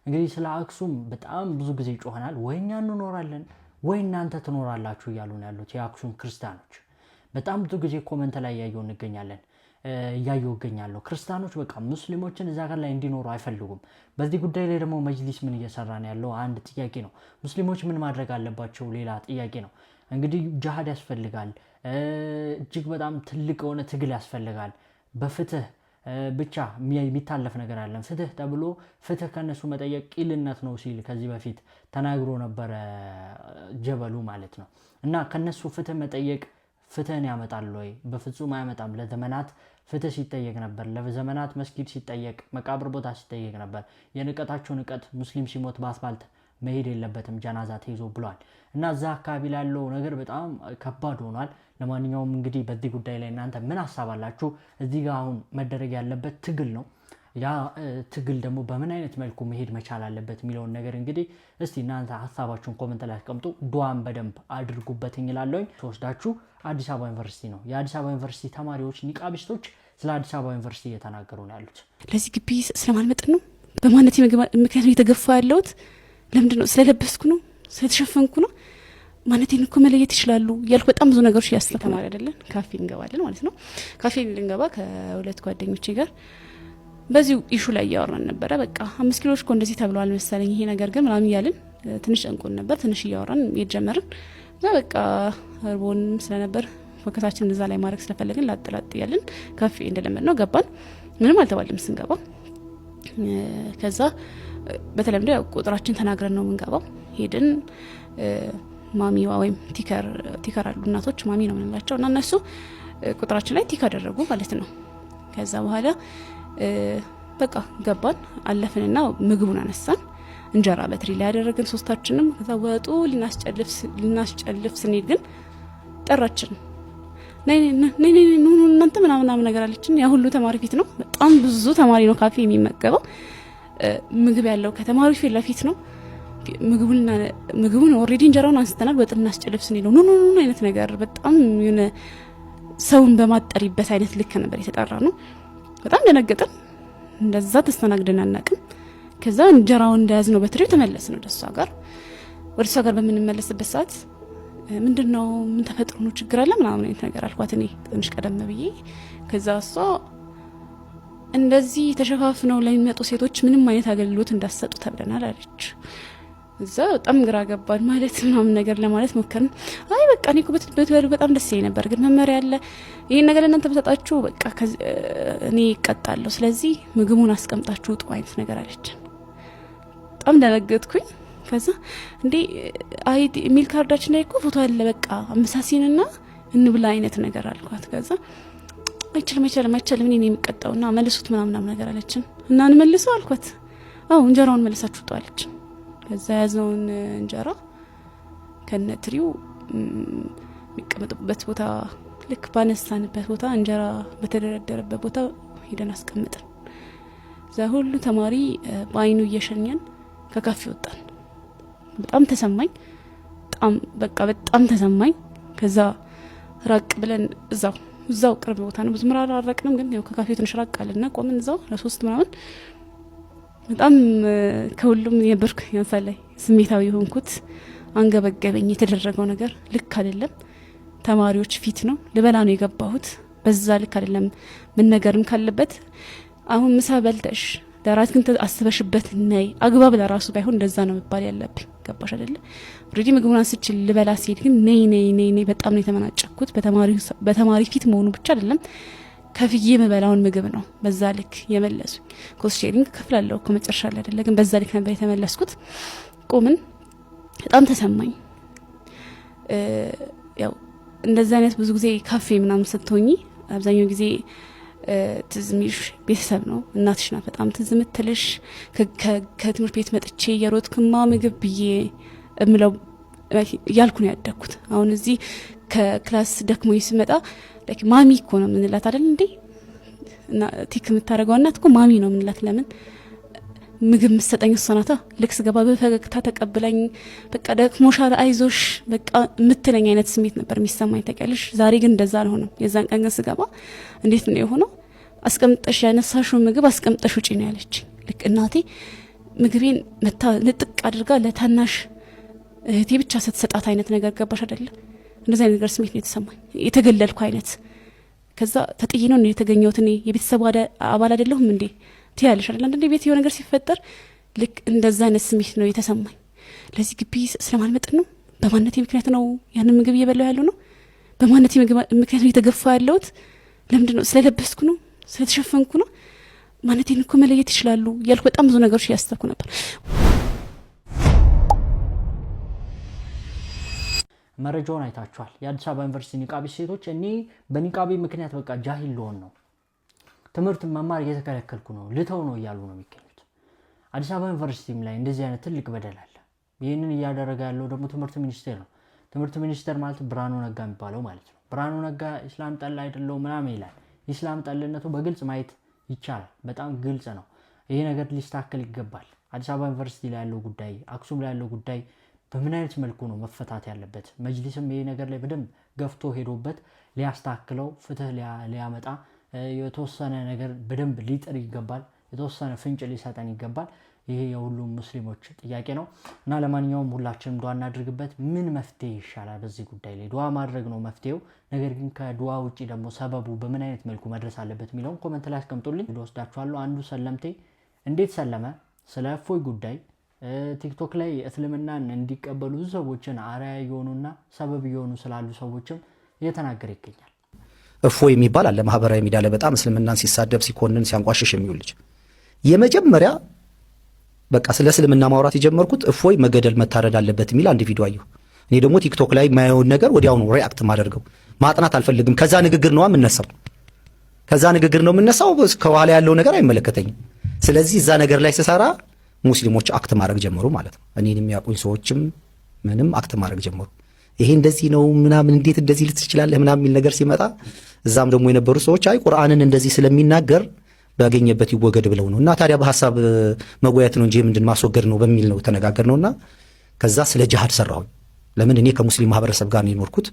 እንግዲህ ስለ አክሱም በጣም ብዙ ጊዜ ይጮህናል ወይኛ እንኖራለን ወይ እናንተ ትኖራላችሁ እያሉ ነው ያሉት የአክሱም ክርስቲያኖች በጣም ብዙ ጊዜ ኮሜንት ላይ ያያየው እገኛለሁ ክርስቲያኖች በቃ ሙስሊሞችን እዛ ጋር ላይ እንዲኖሩ አይፈልጉም በዚህ ጉዳይ ላይ ደግሞ መጅሊስ ምን እየሰራ ነው ያለው አንድ ጥያቄ ነው ሙስሊሞች ምን ማድረግ አለባቸው ሌላ ጥያቄ ነው እንግዲህ ጂሃድ ያስፈልጋል እጅግ በጣም ትልቅ የሆነ ትግል ያስፈልጋል በፍትህ ብቻ የሚታለፍ ነገር አይደለም ፍትህ ተብሎ ፍትህ ከነሱ መጠየቅ ቂልነት ነው ሲል ከዚህ በፊት ተናግሮ ነበር ጀበሉ ማለት ነው እና ከነሱ ፍትህ መጠየቅ ፍትህን ያመጣል ወይ በፍጹም አያመጣም ለዘመናት ፍትህ ሲጠየቅ ነበር ለዘመናት መስጊድ ሲጠየቅ መቃብር ቦታ ሲጠየቅ ነበር የንቀታቸው ንቀት ሙስሊም ሲሞት በአስፋልት መሄድ የለበትም ጀናዛ ተይዞ ብሏል እና እዛ አካባቢ ያለው ነገር በጣም ከባድ ሆኗል ለማንኛውም እንግዲህ በዚህ ጉዳይ ላይ እናንተ ምን ሐሳባላችሁ እዚህ ጋር አሁን መደረግ ያለበት ትግል ነው ያ ትግል ደግሞ በምን አይነት መልኩ መሄድ መቻል አለበት የሚለው ነገር እንግዲህ እስቲ እናንተ ሐሳባችሁን ኮሜንት ላይ አስቀምጡ ዱዓን በደንብ አድርጉበት እንላለኝ ተወስዳችሁ አዲስ አበባ ዩኒቨርሲቲ ነው የአዲስ አበባ ዩኒቨርሲቲ ተማሪዎች ኒቃቢስቶች ስለ አዲስ አበባ ዩኒቨርሲቲ እየተናገሩ ነው ያሉት ለዚህ ግቢ ስለማልመጥ ነው በማንነቴ ምክንያት እየተገፋ ያለሁት ለምንድነው ስለለበስኩ ነው ስለተሸፈንኩ ነው ማንነቴን እኮ መለየት ይችላሉ ያልኩ በጣም ብዙ ነገሮች ያስተማር አይደለን ካፌ እንገባለን ማለት ነው ካፌ ልንገባ ከሁለት ጓደኞቼ ጋር በዚህ ኢሹ ላይ ያወራን ነበር በቃ 5 ኪሎዎች እኮ እንደዚህ ተብሏል መሰለኝ ይሄ ነገር ግን ምናምን ያልን ትንሽ እንቆን ነበር ትንሽ ያወራን የጀመርን እና በቃ አርቦን ስለነበር ወከታችን እዛ ላይ ማድረግ ስለፈለግን ላጥላጥ ያልን ካፌ እንደለመድነው ገባን ምንም አልተባለም ስንገባ ከዛ በተለምዶ ቁጥራችን ተናግረን ነው የምንገባው ሄድን ማሚዋ ወይም ቲከር አሉ እናቶች ማሚ ነው የምንላቸው እና እነሱ ቁጥራችን ላይ ቲክ አደረጉ ማለት ነው ከዛ በኋላ በቃ ገባን አለፍንና ምግቡን አነሳን እንጀራ በትሪ ላይ ያደረግን ሶስታችንም ከዛ ወጡ ልናስጨልፍ ስንሄድ ግን ጠራችን ነይ እናንተ ምናምን ነገር አለችን ያ ሁሉ ተማሪ ፊት ነው በጣም ብዙ ተማሪ ነው ካፌ የሚመገበው ምግብ ያለው ከተማሪ ፊት ለፊት ነው ምግቡን ኦሬዲ እንጀራውን አንስተናል ወጥ እናስጨልፍ ስንል ነው ኖ አይነት ነገር በጣም የሆነ ሰውን በማጠሪበት አይነት ልክ ነበር የተጠራ ነው። በጣም ደነገጥን። እንደዛ ተስተናግደን አናውቅም። ከዛ እንጀራውን እንደያዝነው በትሬው ተመለስን ወደ እሷ ጋር በምንመለስበት ሰዓት ምንድነው ምን ተፈጥሮ ነው ችግር አለ ምናምን አይነት ነገር አልኳት እኔ ትንሽ ቀደም ብዬ። ከዛ እሷ እንደዚህ ተሸፋፍነው ለሚመጡ ሴቶች ምንም አይነት አገልግሎት እንዳሰጡ ተብለናል አለች። እዛ በጣም ግራ ገባን። ማለት ምናምን ነገር ለማለት ሞከርን። አይ በቃ እኔ እኮ ብትበሉ በጣም ደስ ይለኝ ነበር፣ ግን መመሪያ አለ ይሄን ነገር ለእናንተ በሰጣችሁ በቃ እኔ እቀጣለሁ፣ ስለዚህ ምግቡን አስቀምጣችሁ ውጡ አይነት ነገር አለች። በጣም ደነገጥኩኝ። ከዛ እንዴ አይ ሚል ካርዳችን ላይ እኮ ፎቶ አለ በቃ አምሳሲንና እንብላ አይነት ነገር አልኳት። ከዛ አይችልም እኔ የሚቀጣውና መልሱት ምናምን ነገር አለችን። እና እንመልሰው አልኳት። አዎ እንጀራውን መልሳችሁ ውጡ አለችን። ከዛ ያዝነውን እንጀራ ከነትሪው የሚቀመጥበት ቦታ ልክ ባነሳንበት ቦታ እንጀራ በተደረደረበት ቦታ ሄደን አስቀምጠን እዛ ሁሉ ተማሪ በአይኑ እየሸኘን ከካፌ ወጣን። በጣም ተሰማኝ። በጣም ተሰማኝ። ከዛ ራቅ ብለን እዛው ቅርብ ቦታ ነው ብዙ ምራራ አራቅንም፣ ግን ያው ከካፌው ትንሽ ራቅ አለና ቆምን እዛው ለሶስት ምናምን። በጣም ከሁሉም የብርክ ያንሳል ላይ ስሜታዊ ሆንኩት። አንገበገበኝ። የተደረገው ነገር ልክ አይደለም። ተማሪዎች ፊት ነው ልበላ ነው የገባሁት። በዛ ልክ አይደለም። ምን ነገርም ካለበት አሁን ምሳ በልተሽ ለራት ግን አስበሽበት ነይ። አግባብ ለራሱ ባይሆን እንደዛ ነው መባል ያለብኝ። ገባሽ አይደለ? ኦሬዲ ምግቡን አንስችል ልበላ ሲሄድ ግን ነይ በጣም ነው የተመናጨኩት። በተማሪ ፊት መሆኑ ብቻ አይደለም ከፍዬ የምበላውን ምግብ ነው በዛ ልክ የመለሱኝ። ኮስት ሼሪንግ ከፍላለሁ እኮ መጨረሻ ላይ አይደለ? ግን በዛ ልክ ነበር የተመለስኩት። ቆምን። በጣም ተሰማኝ። ያው እንደዛ አይነት ብዙ ጊዜ ካፌ ምናምን ስትሆኚ አብዛኛው ጊዜ ትዝሚሽ ቤተሰብ ነው። እናትሽ ናት በጣም ትዝምትልሽ። ከትምህርት ቤት መጥቼ የሮጥክማ ምግብ ብዬ እምለው ያልኩ ነው ያደኩት። አሁን እዚህ ከክላስ ደክሞኝ ስመጣ ማሚ እኮ ነው ምንላት አይደል እንዴ? እና ቲክ የምታደርገው እናት እኮ ማሚ ነው ምንላት። ለምን ምግብ ምሰጠኝ እሷ ናታ። ልክ ስገባ በፈገግታ ተቀብለኝ በቃ ደክሞሻል አይዞሽ በቃ የምትለኝ አይነት ስሜት ነበር የሚሰማኝ ታውቂያለሽ። ዛሬ ግን እንደዛ አልሆነም። የዛን ቀን ግን ስገባ እንዴት ነው የሆነው? አስቀምጠሽ ያነሳሽው ምግብ አስቀምጠሽ ውጪ ነው ያለች። ልክ እናቴ ምግቤን ንጥቅ አድርጋ ለታናሽ እህቴ ብቻ ስትሰጣት አይነት ነገር ገባሽ አይደለ? እንደዚህ አይነት ነገር ስሜት ነው የተሰማኝ፣ የተገለልኩ አይነት። ከዛ ተጥዬ ነው የተገኘሁት። እኔ የቤተሰቡ አባል አይደለሁም እንዴ ትያለሽ አይደል? አንድ ቤት የሆነ ነገር ሲፈጠር ልክ እንደዛ አይነት ስሜት ነው የተሰማኝ። ለዚህ ግቢ ስለማልመጥን ነው፣ በማንነቴ ምክንያት ነው ያንን ምግብ እየበላሁ ያለው ነው፣ በማንነቴ ምክንያት ነው የተገፋ ያለሁት። ለምንድን ነው? ስለለበስኩ ነው፣ ስለተሸፈንኩ ነው። ማንነቴን እኮ መለየት ይችላሉ እያልኩ በጣም ብዙ ነገሮች እያሰብኩ ነበር። መረጃውን አይታችኋል። የአዲስ አበባ ዩኒቨርሲቲ ኒቃቢ ሴቶች እኔ በኒቃቢ ምክንያት በቃ ጃሂል ልሆን ነው፣ ትምህርት መማር እየተከለከልኩ ነው፣ ልተው ነው እያሉ ነው የሚገኙት። አዲስ አበባ ዩኒቨርሲቲም ላይ እንደዚህ አይነት ትልቅ በደል አለ። ይህንን እያደረገ ያለው ደግሞ ትምህርት ሚኒስቴር ነው። ትምህርት ሚኒስቴር ማለት ብርሃኑ ነጋ የሚባለው ማለት ነው። ብርሃኑ ነጋ ኢስላም ጠል አይደለው ምናምን ይላል። ኢስላም ጠልነቱ በግልጽ ማየት ይቻላል። በጣም ግልጽ ነው። ይሄ ነገር ሊስተካከል ይገባል። አዲስ አበባ ዩኒቨርሲቲ ላይ ያለው ጉዳይ፣ አክሱም ላይ ያለው ጉዳይ በምን አይነት መልኩ ነው መፈታት ያለበት? መጅሊስም ይሄ ነገር ላይ በደንብ ገፍቶ ሄዶበት ሊያስተካክለው፣ ፍትህ ሊያመጣ የተወሰነ ነገር በደንብ ሊጥር ይገባል። የተወሰነ ፍንጭ ሊሰጠን ይገባል። ይሄ የሁሉም ሙስሊሞች ጥያቄ ነው እና ለማንኛውም ሁላችንም ዱዓ እናድርግበት። ምን መፍትሄ ይሻላል በዚህ ጉዳይ ላይ? ዱዓ ማድረግ ነው መፍትሄው። ነገር ግን ከዱዓ ውጪ ደግሞ ሰበቡ በምን አይነት መልኩ መድረስ አለበት የሚለውን ኮመንት ላይ አስቀምጡልኝ። ወስዳችኋለሁ። አንዱ ሰለምቴ እንዴት ሰለመ፣ ስለ እፎይ ጉዳይ ቲክቶክ ላይ እስልምናን እንዲቀበሉ ብዙ ሰዎችን አርአያ የሆኑና ሰበብ የሆኑ ስላሉ ሰዎችም እየተናገረ ይገኛል። እፎይ የሚባል አለ ማህበራዊ ሚዲያ ላይ በጣም እስልምናን ሲሳደብ ሲኮንን ሲያንቋሽሽ የሚውል ልጅ። የመጀመሪያ በቃ ስለ እስልምና ማውራት የጀመርኩት እፎይ መገደል መታረድ አለበት የሚል አንድ ቪዲዮ አየሁ። እኔ ደግሞ ቲክቶክ ላይ ማየውን ነገር ወዲያው ነው ሪአክት ማደርገው። ማጥናት አልፈልግም። ከዛ ንግግር ነው የምነሳው። ከኋላ ያለው ነገር አይመለከተኝም። ስለዚህ እዛ ነገር ላይ ስሰራ ሙስሊሞች አክት ማድረግ ጀመሩ ማለት ነው። እኔን የሚያውቁኝ ሰዎችም ምንም አክት ማድረግ ጀመሩ። ይሄ እንደዚህ ነው ምናምን፣ እንዴት እንደዚህ ልትችላለህ ምናምን የሚል ነገር ሲመጣ እዛም ደግሞ የነበሩ ሰዎች አይ ቁርአንን እንደዚህ ስለሚናገር ባገኘበት ይወገድ ብለው ነው። እና ታዲያ በሐሳብ መወያየት ነው እንጂ ምንድን ማስወገድ ነው በሚል ነው ተነጋገርነውና ከዛ ስለ ጂሃድ ሰራሁኝ። ለምን እኔ ከሙስሊም ማህበረሰብ ጋር ነው የኖርኩት።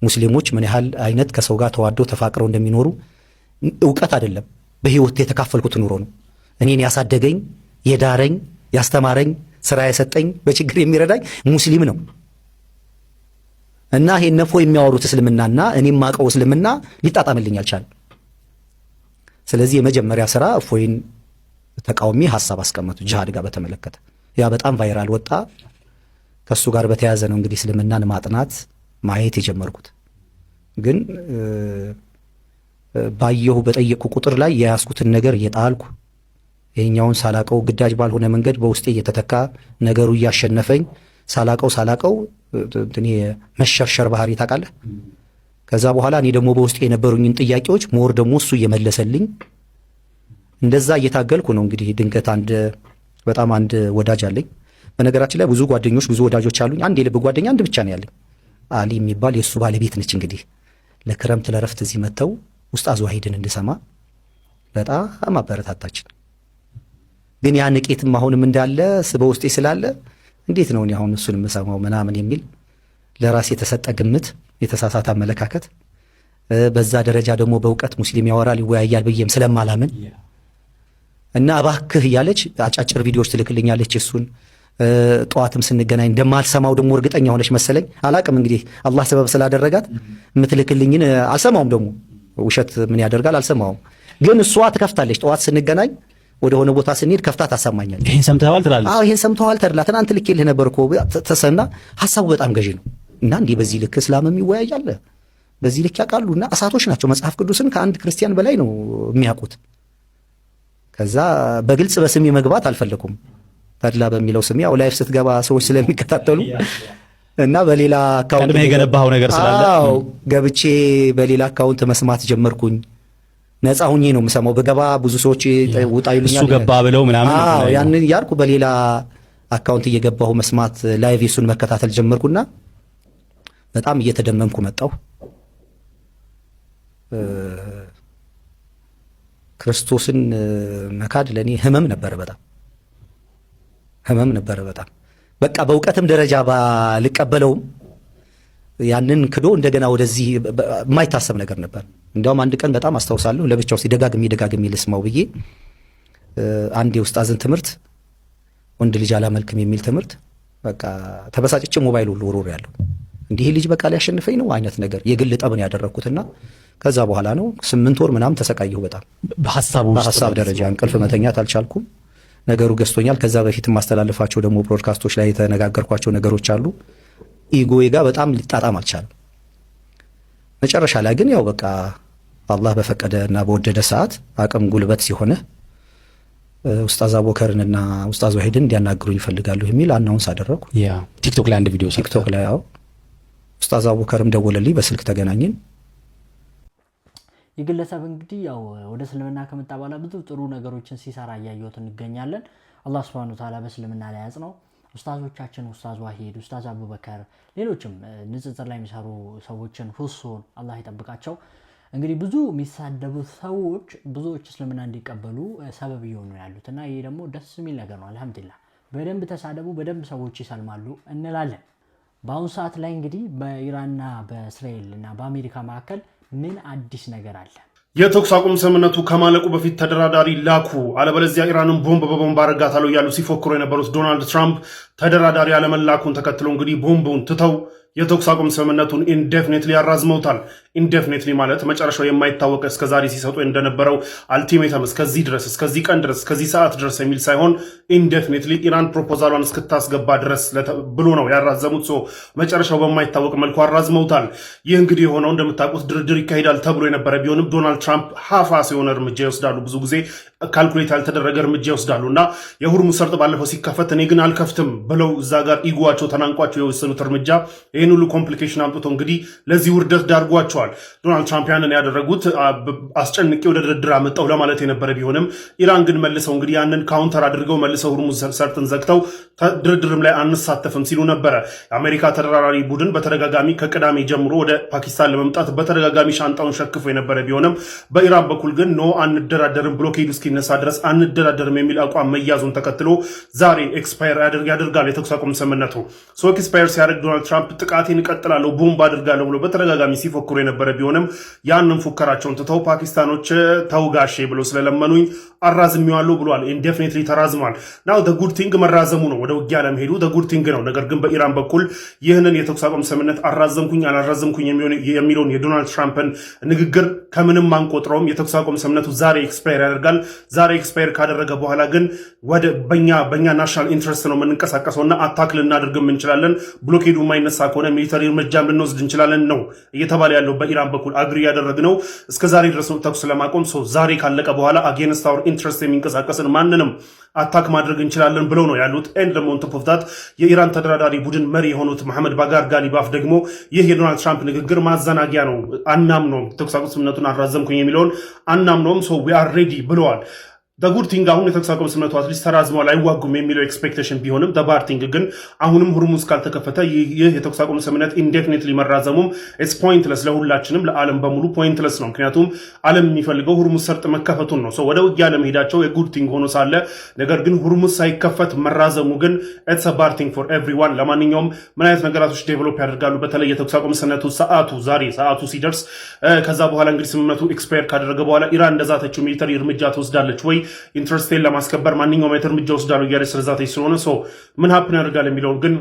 ሙስሊሞች ምን ያህል አይነት ከሰው ጋር ተዋደው ተፋቅረው እንደሚኖሩ እውቀት አይደለም በህይወት የተካፈልኩት ኑሮ ነው። እኔን ያሳደገኝ የዳረኝ ያስተማረኝ ስራ የሰጠኝ በችግር የሚረዳኝ ሙስሊም ነው። እና ይሄን ነፎ የሚያወሩት እስልምናና እኔም ማቀው እስልምና ሊጣጣምልኝ አልቻለም። ስለዚህ የመጀመሪያ ስራ እፎይን ተቃውሚ ሐሳብ አስቀመጡ ጂሃድ ጋር በተመለከተ። ያ በጣም ቫይራል ወጣ። ከሱ ጋር በተያያዘ ነው እንግዲህ እስልምናን ማጥናት ማየት የጀመርኩት። ግን ባየሁ በጠየቁ ቁጥር ላይ የያዝኩትን ነገር እየጣልኩ ይሄኛውን ሳላቀው ግዳጅ ባልሆነ መንገድ በውስጤ እየተተካ ነገሩ እያሸነፈኝ ሳላቀው እኔ መሸርሸር ባህሪ ታውቃለህ። ከዛ በኋላ እኔ ደግሞ በውስጤ የነበሩኝን ጥያቄዎች ሞር ደግሞ እሱ እየመለሰልኝ እንደዛ እየታገልኩ ነው። እንግዲህ ድንገት አንድ ወዳጅ አለኝ። በነገራችን ላይ ብዙ ጓደኞች ብዙ ወዳጆች አሉኝ። አንድ የልብ ጓደኛ አንድ ብቻ ነው ያለኝ፣ አሊ የሚባል የእሱ ባለቤት ነች። እንግዲህ ለክረምት ለረፍት እዚህ መጥተው ኡስታዝ ዋሂድን እንድሰማ በጣም አበረታታችን። ግን ያ ንቄትም አሁንም እንዳለ በውስጤ ስላለ እንዴት ነው እኔ አሁን እሱን የምሰማው ምናምን የሚል ለራስ የተሰጠ ግምት የተሳሳተ አመለካከት፣ በዛ ደረጃ ደግሞ በእውቀት ሙስሊም ያወራል ይወያያል ብዬም ስለማላምን እና እባክህ እያለች አጫጭር ቪዲዮዎች ትልክልኛለች። እሱን ጠዋትም ስንገናኝ እንደማልሰማው ደግሞ እርግጠኛ ሆነች መሰለኝ። አላቅም እንግዲህ አላህ ሰበብ ስላደረጋት የምትልክልኝን አልሰማውም። ደግሞ ውሸት ምን ያደርጋል አልሰማውም። ግን እሷ ትከፍታለች። ጠዋት ስንገናኝ ወደ ሆነ ቦታ ስንሄድ ከፍታ ታሰማኛለች። ይሄን ሰምተዋል ትላለች። አዎ ይሄን ሰምተዋል ተርላ ትናንት ልኬልህ ነበር እኮ ተሰና ሐሳቡ በጣም ገዢ ነው። እና እንዴ በዚህ ልክ እስላምም ይወያያል በዚህ ልክ ያውቃሉና እሳቶች ናቸው። መጽሐፍ ቅዱስን ከአንድ ክርስቲያን በላይ ነው የሚያውቁት። ከዛ በግልጽ በስሜ መግባት አልፈለኩም። ተድላ በሚለው ስሜ ያው ላይፍ ስትገባ ሰዎች ስለሚከታተሉ እና በሌላ አካውንት ቀድመህ የገነባው ነገር ስላለ ገብቼ በሌላ አካውንት መስማት ጀመርኩኝ። ነፃ ሁኜ ነው የምሰማው። በገባ ብዙ ሰዎች ውጣ ይሉኛል። እሱ ገባ ብለው ምናምን ያንን ያርኩ በሌላ አካውንት እየገባሁ መስማት ላይቭ እሱን መከታተል ጀመርኩና በጣም እየተደመምኩ መጣሁ። ክርስቶስን መካድ ለኔ ህመም ነበረ፣ በጣም ህመም ነበረ። በጣም በቃ በእውቀትም ደረጃ ባልቀበለውም ያንን ክዶ እንደገና ወደዚህ የማይታሰብ ነገር ነበር። እንዲያውም አንድ ቀን በጣም አስታውሳለሁ ለብቻው ሲደጋግሚ ልስማው ብዬ አንድ የኡስታዝን ትምህርት ወንድ ልጅ አላመልክም የሚል ትምህርት በቃ ተበሳጭቼ ሞባይል ሁሉ ወሮር ያለው እንዲህ ልጅ በቃ ሊያሸንፈኝ ነው አይነት ነገር የግል ጠብን ያደረኩትና ከዛ በኋላ ነው 8 ወር ምናምን ተሰቃየሁ። በጣም በሐሳብ ደረጃ እንቅልፍ መተኛት አልቻልኩም። ነገሩ ገዝቶኛል። ከዛ በፊት ማስተላለፋቸው ደግሞ ብሮድካስቶች ላይ የተነጋገርኳቸው ነገሮች አሉ። ኢጎዬ ጋር በጣም ሊጣጣም አልቻለም። መጨረሻ ላይ ግን ያው በቃ አላህ በፈቀደና በወደደ ሰዓት አቅም ጉልበት ሲሆነ ኡስታዝ አቡበከርንና ኡስታዝ ዋሂድን እንዲያናግሩኝ ይፈልጋለሁ የሚል አናውንስ አደረኩ። ያ ቲክቶክ ላይ አንድ ቪዲዮ ቲክቶክ ላይ ያው ኡስታዝ አቡበከርም ደወለልኝ፣ በስልክ ተገናኘን። የግለሰብ እንግዲህ ያው ወደ እስልምና ከመጣ በኋላ ብዙ ጥሩ ነገሮችን ሲሰራ እያየሁት እንገኛለን። አላህ ሱብሓነሁ ወተዓላ በእስልምና ላይ ያጽነው። ኡስታዞቻችን ኡስታዝ ዋሂድ፣ ኡስታዝ አቡበከር፣ ሌሎችም ንጽጽር ላይ የሚሰሩ ሰዎችን ሁሱን አላህ ይጠብቃቸው። እንግዲህ ብዙ የሚሳደቡ ሰዎች ብዙዎች እስልምና እንዲቀበሉ ሰበብ እየሆኑ ያሉት እና ይሄ ደግሞ ደስ የሚል ነገር ነው። አልሐምዱሊላህ በደንብ ተሳደቡ፣ በደንብ ሰዎች ይሰልማሉ እንላለን። በአሁኑ ሰዓት ላይ እንግዲህ በኢራንና በእስራኤል እና በአሜሪካ መካከል ምን አዲስ ነገር አለ? የተኩስ አቁም ስምምነቱ ከማለቁ በፊት ተደራዳሪ ላኩ፣ አለበለዚያ ኢራንን ቦምብ በቦምብ አረጋታለሁ እያሉ ሲፎክሩ የነበሩት ዶናልድ ትራምፕ ተደራዳሪ አለመላኩን ተከትሎ እንግዲህ ቦምቡን ትተው የተኩስ አቁም ስምምነቱን ኢንዴፊኒትሊ ያራዝመውታል። ኢንዴፊኒትሊ ማለት መጨረሻው የማይታወቅ እስከዛሬ ሲሰጡ እንደነበረው አልቲሜተም እስከዚህ ድረስ እስከዚህ ቀን ድረስ እስከዚህ ሰዓት ድረስ የሚል ሳይሆን ኢንዴፊኒትሊ ኢራን ፕሮፖዛሏን እስክታስገባ ድረስ ብሎ ነው ያራዘሙት። መጨረሻው በማይታወቅ መልኩ አራዝመውታል። ይህ እንግዲህ የሆነው እንደምታውቁት ድርድር ይካሄዳል ተብሎ የነበረ ቢሆንም ዶናልድ ትራምፕ ሀፋስ የሆነ እርምጃ ይወስዳሉ። ብዙ ጊዜ ካልኩሌት ያልተደረገ እርምጃ ይወስዳሉ እና የሁርሙዝ ሰርጥ ባለፈው ሲከፈት እኔ ግን አልከፍትም ብለው እዛ ጋር ኢጓቸው ተናንቋቸው የወሰኑት እርምጃ ይህን ሁሉ ኮምፕሊኬሽን አምጥቶ እንግዲህ ለዚህ ውርደት ዳርጓቸዋል። ተናግረዋል። ዶናልድ ትራምፕ ያንን ያደረጉት አስጨንቄ ወደ ድርድር አመጣው ለማለት የነበረ ቢሆንም ኢራን ግን መልሰው እንግዲህ ያንን ካውንተር አድርገው መልሰው ሁርሙዝ ሰርጥን ዘግተው ድርድርም ላይ አንሳተፍም ሲሉ ነበረ። የአሜሪካ ተደራዳሪ ቡድን በተደጋጋሚ ከቅዳሜ ጀምሮ ወደ ፓኪስታን ለመምጣት በተደጋጋሚ ሻንጣውን ሸክፎ የነበረ ቢሆንም በኢራን በኩል ግን ኖ አንደራደርም፣ ብሎኬዱ እስኪነሳ ድረስ አንደራደርም የሚል አቋም መያዙን ተከትሎ ዛሬ ኤክስፓየር ያደርጋል የተኩስ አቁም ስምምነቱ። ኤክስፓየር ሲያደርግ ዶናልድ ትራምፕ ጥቃቴን እቀጥላለሁ፣ ቦምብ አድርጋለሁ ብሎ በተደጋጋሚ ሲፎክሩ የነበረ ቢሆንም ያንን ፉከራቸውን ትተው ፓኪስታኖች ተውጋሼ ብሎ ስለለመኑኝ አራዝሜዋለሁ ብሏል። ኢንዴፊኒትሊ ተራዝሟል። ናው ደ ጉድ ቲንግ መራዘሙ ነው፣ ወደ ውጊያ ለመሄዱ ደ ጉድ ቲንግ ነው። ነገር ግን በኢራን በኩል ይህንን የተኩስ አቁም ስምምነት አራዘምኩኝ አላራዘምኩኝ የሚለውን የዶናልድ ትራምፕን ንግግር ከምንም አንቆጥረውም። የተኩስ አቁም ስምምነቱ ዛሬ ኤክስፓየር ያደርጋል። ዛሬ ኤክስፓየር ካደረገ በኋላ ግን ወደ በኛ ናሽናል ኢንትረስት ነው የምንንቀሳቀሰውና አታክ ልናደርግም እንችላለን፣ ብሎኬዱ የማይነሳ ከሆነ ሚሊተሪ እርምጃም ልንወስድ እንችላለን ነው እየተባለ ያለው። በኢራን በኩል አግሪ ያደረግነው እስከ ዛሬ ድረስ ተኩስ ለማቆም ዛሬ ካለቀ በኋላ አጌንስት አወር ኢንትረስት የሚንቀሳቀስን ማንንም አታክ ማድረግ እንችላለን ብለው ነው ያሉት። ኤንድ ደግሞ ኦን ቶፕ ኦፍ ዛት የኢራን ተደራዳሪ ቡድን መሪ የሆኑት መሐመድ ባጋር ጋሊባፍ ደግሞ ይህ የዶናልድ ትራምፕ ንግግር ማዘናጊያ ነው፣ አናምነውም፣ ተኩስ አቁም ስምምነቱን አራዘምኩኝ የሚለውን አናምነውም፣ ሶ ዊ አር ሬዲ ብለዋል። ጉድ ቲንግ አሁን የተኩስ አቁም ስምምነቱ አትሊስት ተራዝሟል፣ አይዋጉም የሚለው ኤክስፔክቴሽን ቢሆንም ባድ ቲንግ ግን አሁንም ሁርሙዝ ካልተከፈተ ይህ የተኩስ አቁም ስምምነት ኢንዴፊኒትሊ መራዘሙም ኢትስ ፖይንትለስ፣ ለሁላችንም ለዓለም በሙሉ ፖይንትለስ ነው። ምክንያቱም ዓለም የሚፈልገው ሁርሙዝ ሰርጥ መከፈቱን ነው። ወደ ውጊያ ለመሄዳቸው የጉድ ቲንግ ሆኖ ሳለ ነገር ግን ሁርሙዝ ሳይከፈት መራዘሙ ግን ኢትስ ባድ ቲንግ ፎር ኤቭሪዋን። ለማንኛውም ምን አይነት ነገራቶች ዴቨሎፕ ያደርጋሉ? በተለይ የተኩስ አቁም ስምምነቱ ሰዓቱ ሲደርስ ከዛ በኋላ እንግዲህ ስምምነቱ ኤክስፓየር ካደረገ በኋላ ኢራን እንደዛተችው ሚሊተሪ እርምጃ ትወስዳለች ወይ ኢንትረስቴን ለማስከበር ማንኛውም አይነት እርምጃ ወስዳሉ እያለች ስለዛተች ስለሆነ ምን ሀፕን ያደርጋል የሚለውን ግን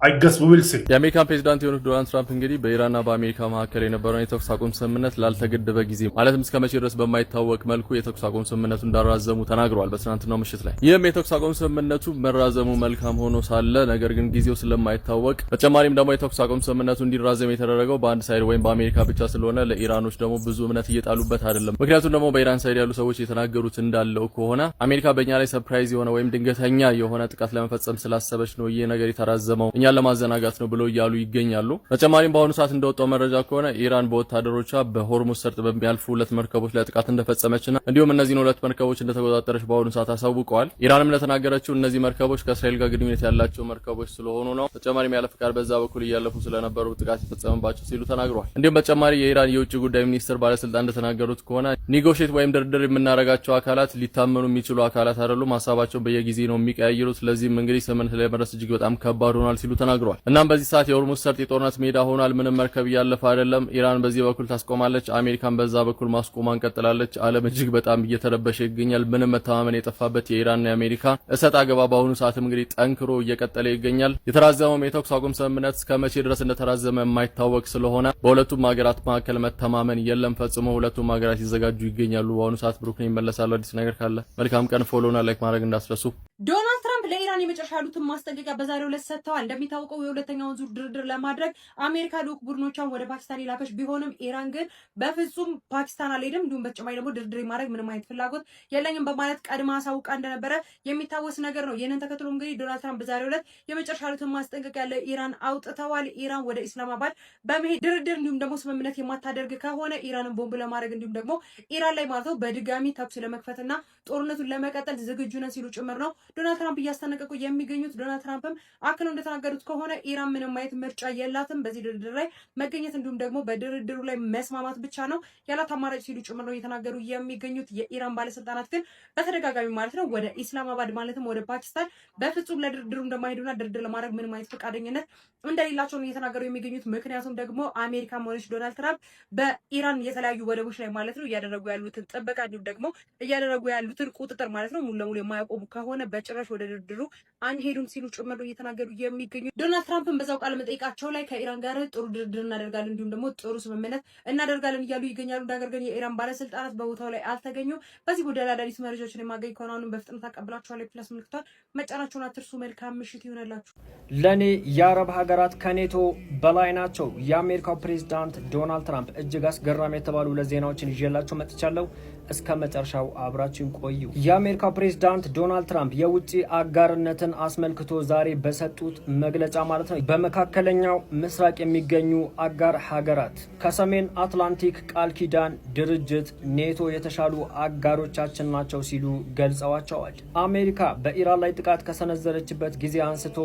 አይገስ ዊልስ የአሜሪካን ፕሬዚዳንት የሆኑት ዶናልድ ትራምፕ እንግዲህ በኢራንና በአሜሪካ መካከል የነበረውን የተኩስ አቁም ስምምነት ላልተገደበ ጊዜ ማለትም እስከ መቼ ድረስ በማይታወቅ መልኩ የተኩስ አቁም ስምምነቱ እንዳራዘሙ ተናግረዋል በትናንትናው ምሽት ላይ። ይህም የተኩስ አቁም ስምምነቱ መራዘሙ መልካም ሆኖ ሳለ ነገር ግን ጊዜው ስለማይታወቅ በተጨማሪም ደግሞ የተኩስ አቁም ስምምነቱ እንዲራዘም የተደረገው በአንድ ሳይድ ወይም በአሜሪካ ብቻ ስለሆነ ለኢራኖች ደግሞ ብዙ እምነት እየጣሉበት አይደለም። ምክንያቱም ደግሞ በኢራን ሳይድ ያሉ ሰዎች የተናገሩት እንዳለው ከሆነ አሜሪካ በእኛ ላይ ሰርፕራይዝ የሆነ ወይም ድንገተኛ የሆነ ጥቃት ለመፈጸም ስላሰበች ነው ይህ ነገር የተራዘመው ለማዘናጋት ነው ብለው እያሉ ይገኛሉ። በተጨማሪም በአሁኑ ሰዓት እንደወጣው መረጃ ከሆነ ኢራን በወታደሮቿ በሆርሙዝ ሰርጥ በሚያልፉ 2 መርከቦች ላይ ጥቃት እንደፈጸመችና እንዲሁም እነዚህን 2 መርከቦች እንደተቆጣጠረች በአሁኑ ሰዓት አሳውቀዋል። ኢራንም እንደተናገረችው እነዚህ መርከቦች ከእስራኤል ጋር ግንኙነት ያላቸው መርከቦች ስለሆኑ ነው። በተጨማሪም ያለ ፍቃድ በዛ በኩል እያለፉ ስለነበሩ ጥቃት የተፈጸመባቸው ሲሉ ተናግረዋል። እንዲሁም በተጨማሪ የኢራን የውጭ ጉዳይ ሚኒስትር ባለስልጣን እንደተናገሩት ከሆነ ኒጎሼት ወይም ድርድር የምናረጋቸው አካላት ሊታመኑ የሚችሉ አካላት አይደሉም፣ ሀሳባቸው በየጊዜ ነው የሚቀያየሩት። ስለዚህም እንግዲህ ስምምነት ላይ መድረስ እጅግ በጣም ከባድ ሆኗል ሲሉ ተናግረዋል። እናም በዚህ ሰዓት የሆርሙዝ ሰርጥ የጦርነት ሜዳ ሆኗል። ምንም መርከብ እያለፈ አይደለም። ኢራን በዚህ በኩል ታስቆማለች፣ አሜሪካን በዛ በኩል ማስቆማን ቀጥላለች። ዓለም እጅግ በጣም እየተረበሸ ይገኛል። ምንም መተማመን የጠፋበት የኢራንና የአሜሪካ እሰጥ አገባ በአሁኑ ሰዓትም እንግዲህ ጠንክሮ እየቀጠለ ይገኛል። የተራዘመው የተኩስ አቁም ስምምነት እስከመቼ ድረስ እንደተራዘመ የማይታወቅ ስለሆነ በሁለቱም ሀገራት መካከል መተማመን የለም ፈጽሞ። ሁለቱም ሀገራት ይዘጋጁ ይገኛሉ። በአሁኑ ሰዓት ብሩክ ነኝ፣ ይመለሳሉ። አዲስ ነገር ካለ መልካም ቀን። ፎሎና ላይክ ማድረግ እንዳስረሱ። ዶናልድ ትራምፕ ለኢራን የመጨረሻ ያሉትን ማስጠንቀቂያ በዛሬው ዕለት ሰጥተዋል። እንደሚታወቀው የሁለተኛውን ዙር ድርድር ለማድረግ አሜሪካ ልዑክ ቡድኖቿን ወደ ፓኪስታን የላከች ቢሆንም ኢራን ግን በፍጹም ፓኪስታን አልሄድም፣ እንዲሁም በተጨማሪ ደግሞ ድርድር ማድረግ ምንም አይነት ፍላጎት የለኝም በማለት ቀድማ አሳውቃ እንደነበረ የሚታወስ ነገር ነው። ይህንን ተከትሎ እንግዲህ ዶናልድ ትራምፕ በዛሬው ዕለት የመጨረሻ ያሉትን ማስጠንቀቂያ ለኢራን አውጥተዋል። ኢራን ወደ ኢስላማባድ በመሄድ ድርድር እንዲሁም ደግሞ ስምምነት የማታደርግ ከሆነ ኢራንን ቦምብ ለማድረግ እንዲሁም ደግሞ ኢራን ላይ ማለት ነው በድጋሚ ተኩስ ለመክፈትና ጦርነቱን ለመቀጠል ዝግጁ ነን ሲሉ ጭምር ነው ዶናልድ ትራምፕ እያስጠነቀቁ የሚገኙት። ዶናልድ ትራምፕም አክለው እንደተናገሩት ከሆነ ኢራን ምንም አይነት ምርጫ የላትም፣ በዚህ ድርድር ላይ መገኘት እንዲሁም ደግሞ በድርድሩ ላይ መስማማት ብቻ ነው ያላት አማራጭ ሲሉ ጭምር ነው እየተናገሩ የሚገኙት። የኢራን ባለስልጣናት ግን በተደጋጋሚ ማለት ነው ወደ ኢስላማባድ ማለትም ወደ ፓኪስታን በፍጹም ለድርድሩ እንደማይሄዱና ድርድር ለማድረግ ምንም አይነት ፈቃደኝነት እንደሌላቸው ነው እየተናገሩ የሚገኙት። ምክንያቱም ደግሞ አሜሪካም ሆነች ዶናልድ ትራምፕ በኢራን የተለያዩ ወደቦች ላይ ማለት ነው እያደረጉ ያሉትን ጥበቃ እንዲሁም ደግሞ እያደረጉ ያሉትን ቁጥጥር ማለት ነው ሙሉ ለሙሉ የማያቆሙ ከሆነ በጭራሽ ወደ ድርድሩ አንሄዱም ሲሉ ጭምር ነው እየተናገሩ የሚገኙት። ዶናልድ ትራምፕን በዛው ቃል መጠይቃቸው ላይ ከኢራን ጋር ጥሩ ድርድር እናደርጋለን እንዲሁም ደግሞ ጥሩ ስምምነት እናደርጋለን እያሉ ይገኛሉ። ነገር ግን የኢራን ባለስልጣናት በቦታው ላይ አልተገኙም። በዚህ ጉዳይ ላይ አዳዲስ መረጃዎችን የማገኝ ከሆነ አሁንም በፍጥነት አቀብላችኋለሁ። ፕላስ ምልክቷን መጫናችሁን አትርሱ። መልካም ምሽት ይሆንላችሁ። ለኔ የአረብ ሀገራት ከኔቶ በላይ ናቸው። የአሜሪካው ፕሬዝዳንት ዶናልድ ትራምፕ እጅግ አስገራሚ የተባሉ ለዜናዎችን ይዤላችሁ መጥቻለሁ። እስከ መጨረሻው አብራችን ቆዩ። የአሜሪካው ፕሬዝዳንት ዶናልድ ትራምፕ የውጭ አጋርነትን አስመልክቶ ዛሬ በሰጡት መግለጫ ማለት ነው በመካከለኛው ምስራቅ የሚገኙ አጋር ሀገራት ከሰሜን አትላንቲክ ቃል ኪዳን ድርጅት ኔቶ የተሻሉ አጋሮቻችን ናቸው ሲሉ ገልጸዋቸዋል። አሜሪካ በኢራን ላይ ጥቃት ከሰነዘረችበት ጊዜ አንስቶ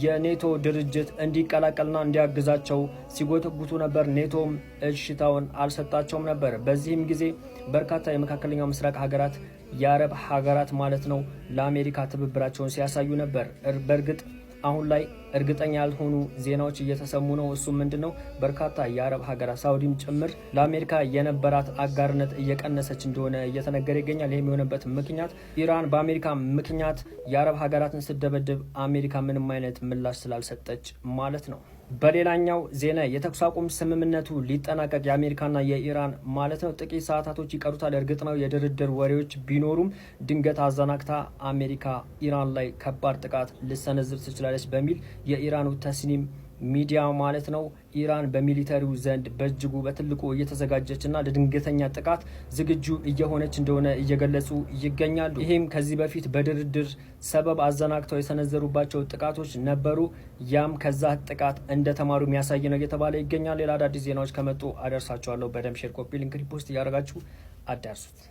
የኔቶ ድርጅት እንዲቀላቀልና እንዲያግዛቸው ሲጎተጉቱ ነበር። ኔቶም እሽታውን አልሰጣቸውም ነበር። በዚህም ጊዜ በርካታ የመካከለኛው ምስራቅ ሀገራት የአረብ ሀገራት ማለት ነው ለአሜሪካ ትብብራቸውን ሲያሳዩ ነበር። በእርግጥ አሁን ላይ እርግጠኛ ያልሆኑ ዜናዎች እየተሰሙ ነው። እሱ ምንድነው? በርካታ የአረብ ሀገራት ሳውዲም ጭምር ለአሜሪካ የነበራት አጋርነት እየቀነሰች እንደሆነ እየተነገረ ይገኛል። ይህም የሆነበት ምክንያት ኢራን በአሜሪካ ምክንያት የአረብ ሀገራትን ስደበድብ አሜሪካ ምንም አይነት ምላሽ ስላልሰጠች ማለት ነው። በሌላኛው ዜና የተኩስ አቁም ስምምነቱ ሊጠናቀቅ የአሜሪካና የኢራን ማለት ነው ጥቂት ሰዓታቶች ይቀሩታል። እርግጥ ነው የድርድር ወሬዎች ቢኖሩም ድንገት አዘናግታ አሜሪካ ኢራን ላይ ከባድ ጥቃት ልሰነዝር ትችላለች በሚል የኢራኑ ተስኒም ሚዲያ ማለት ነው ኢራን በሚሊተሪው ዘንድ በእጅጉ በትልቁ እየተዘጋጀችና ለድንገተኛ ጥቃት ዝግጁ እየሆነች እንደሆነ እየገለጹ ይገኛሉ። ይህም ከዚህ በፊት በድርድር ሰበብ አዘናግተው የሰነዘሩባቸው ጥቃቶች ነበሩ። ያም ከዛ ጥቃት እንደተማሩ የሚያሳይ ነው እየተባለ ይገኛል። ሌላ አዳዲስ ዜናዎች ከመጡ አደርሳቸዋለሁ። በደም ሼር፣ ኮፒ ሊንክ፣ ሪፖስት እያደረጋችሁ አዳርሱት።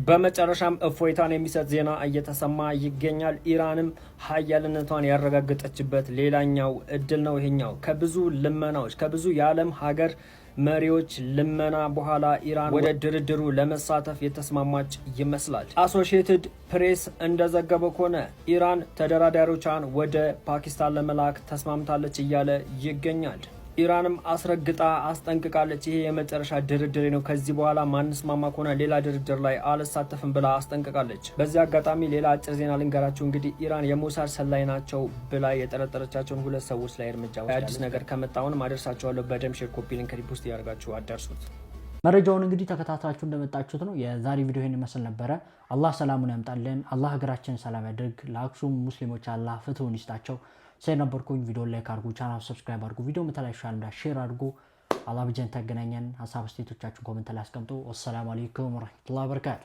በመጨረሻም እፎይታን የሚሰጥ ዜና እየተሰማ ይገኛል። ኢራንም ሀያልነቷን ያረጋገጠችበት ሌላኛው እድል ነው ይሄኛው። ከብዙ ልመናዎች ከብዙ የዓለም ሀገር መሪዎች ልመና በኋላ ኢራን ወደ ድርድሩ ለመሳተፍ የተስማማች ይመስላል። አሶሺየትድ ፕሬስ እንደዘገበው ከሆነ ኢራን ተደራዳሪዎቿን ወደ ፓኪስታን ለመላክ ተስማምታለች እያለ ይገኛል። ኢራንም አስረግጣ አስጠንቅቃለች። ይሄ የመጨረሻ ድርድር ነው፣ ከዚህ በኋላ ማንስማማ ከሆነ ሌላ ድርድር ላይ አልሳተፍም ብላ አስጠንቅቃለች። በዚህ አጋጣሚ ሌላ አጭር ዜና ልንገራችሁ። እንግዲህ ኢራን የሞሳድ ሰላይ ናቸው ብላ የጠረጠረቻቸውን 2 ሰዎች ላይ እርምጃ ወስዳለች። አዲስ ነገር ከመጣውን አደርሳችኋለሁ። በደም ሼር፣ ኮፒ ሊንክ፣ ሪፖስት ያደርጋችሁ አዳርሱት። መረጃውን እንግዲህ ተከታታችሁ እንደመጣችሁት ነው። የዛሬ ቪዲዮ ይሄን ይመስል ነበረ። አላህ ሰላሙን ያምጣልን። አላህ ሀገራችንን ሰላም ያድርግ። ለአክሱም ሙስሊሞች አላህ ፍትሁን ይስጣቸው። ሳይነበርኩኝ ቪዲዮ ላይክ አድርጉ፣ ቻናል ሰብስክራይብ አድርጉ፣ ቪዲዮ መተላልሻል እንዳ ሼር አድርጉ። አላህ በጀን ተገናኘን። ሀሳብ አስተያየቶቻችሁን ኮሜንት ላይ አስቀምጡ። ወሰላሙ አለይኩም ወራህመቱላሂ ወበረካቱ።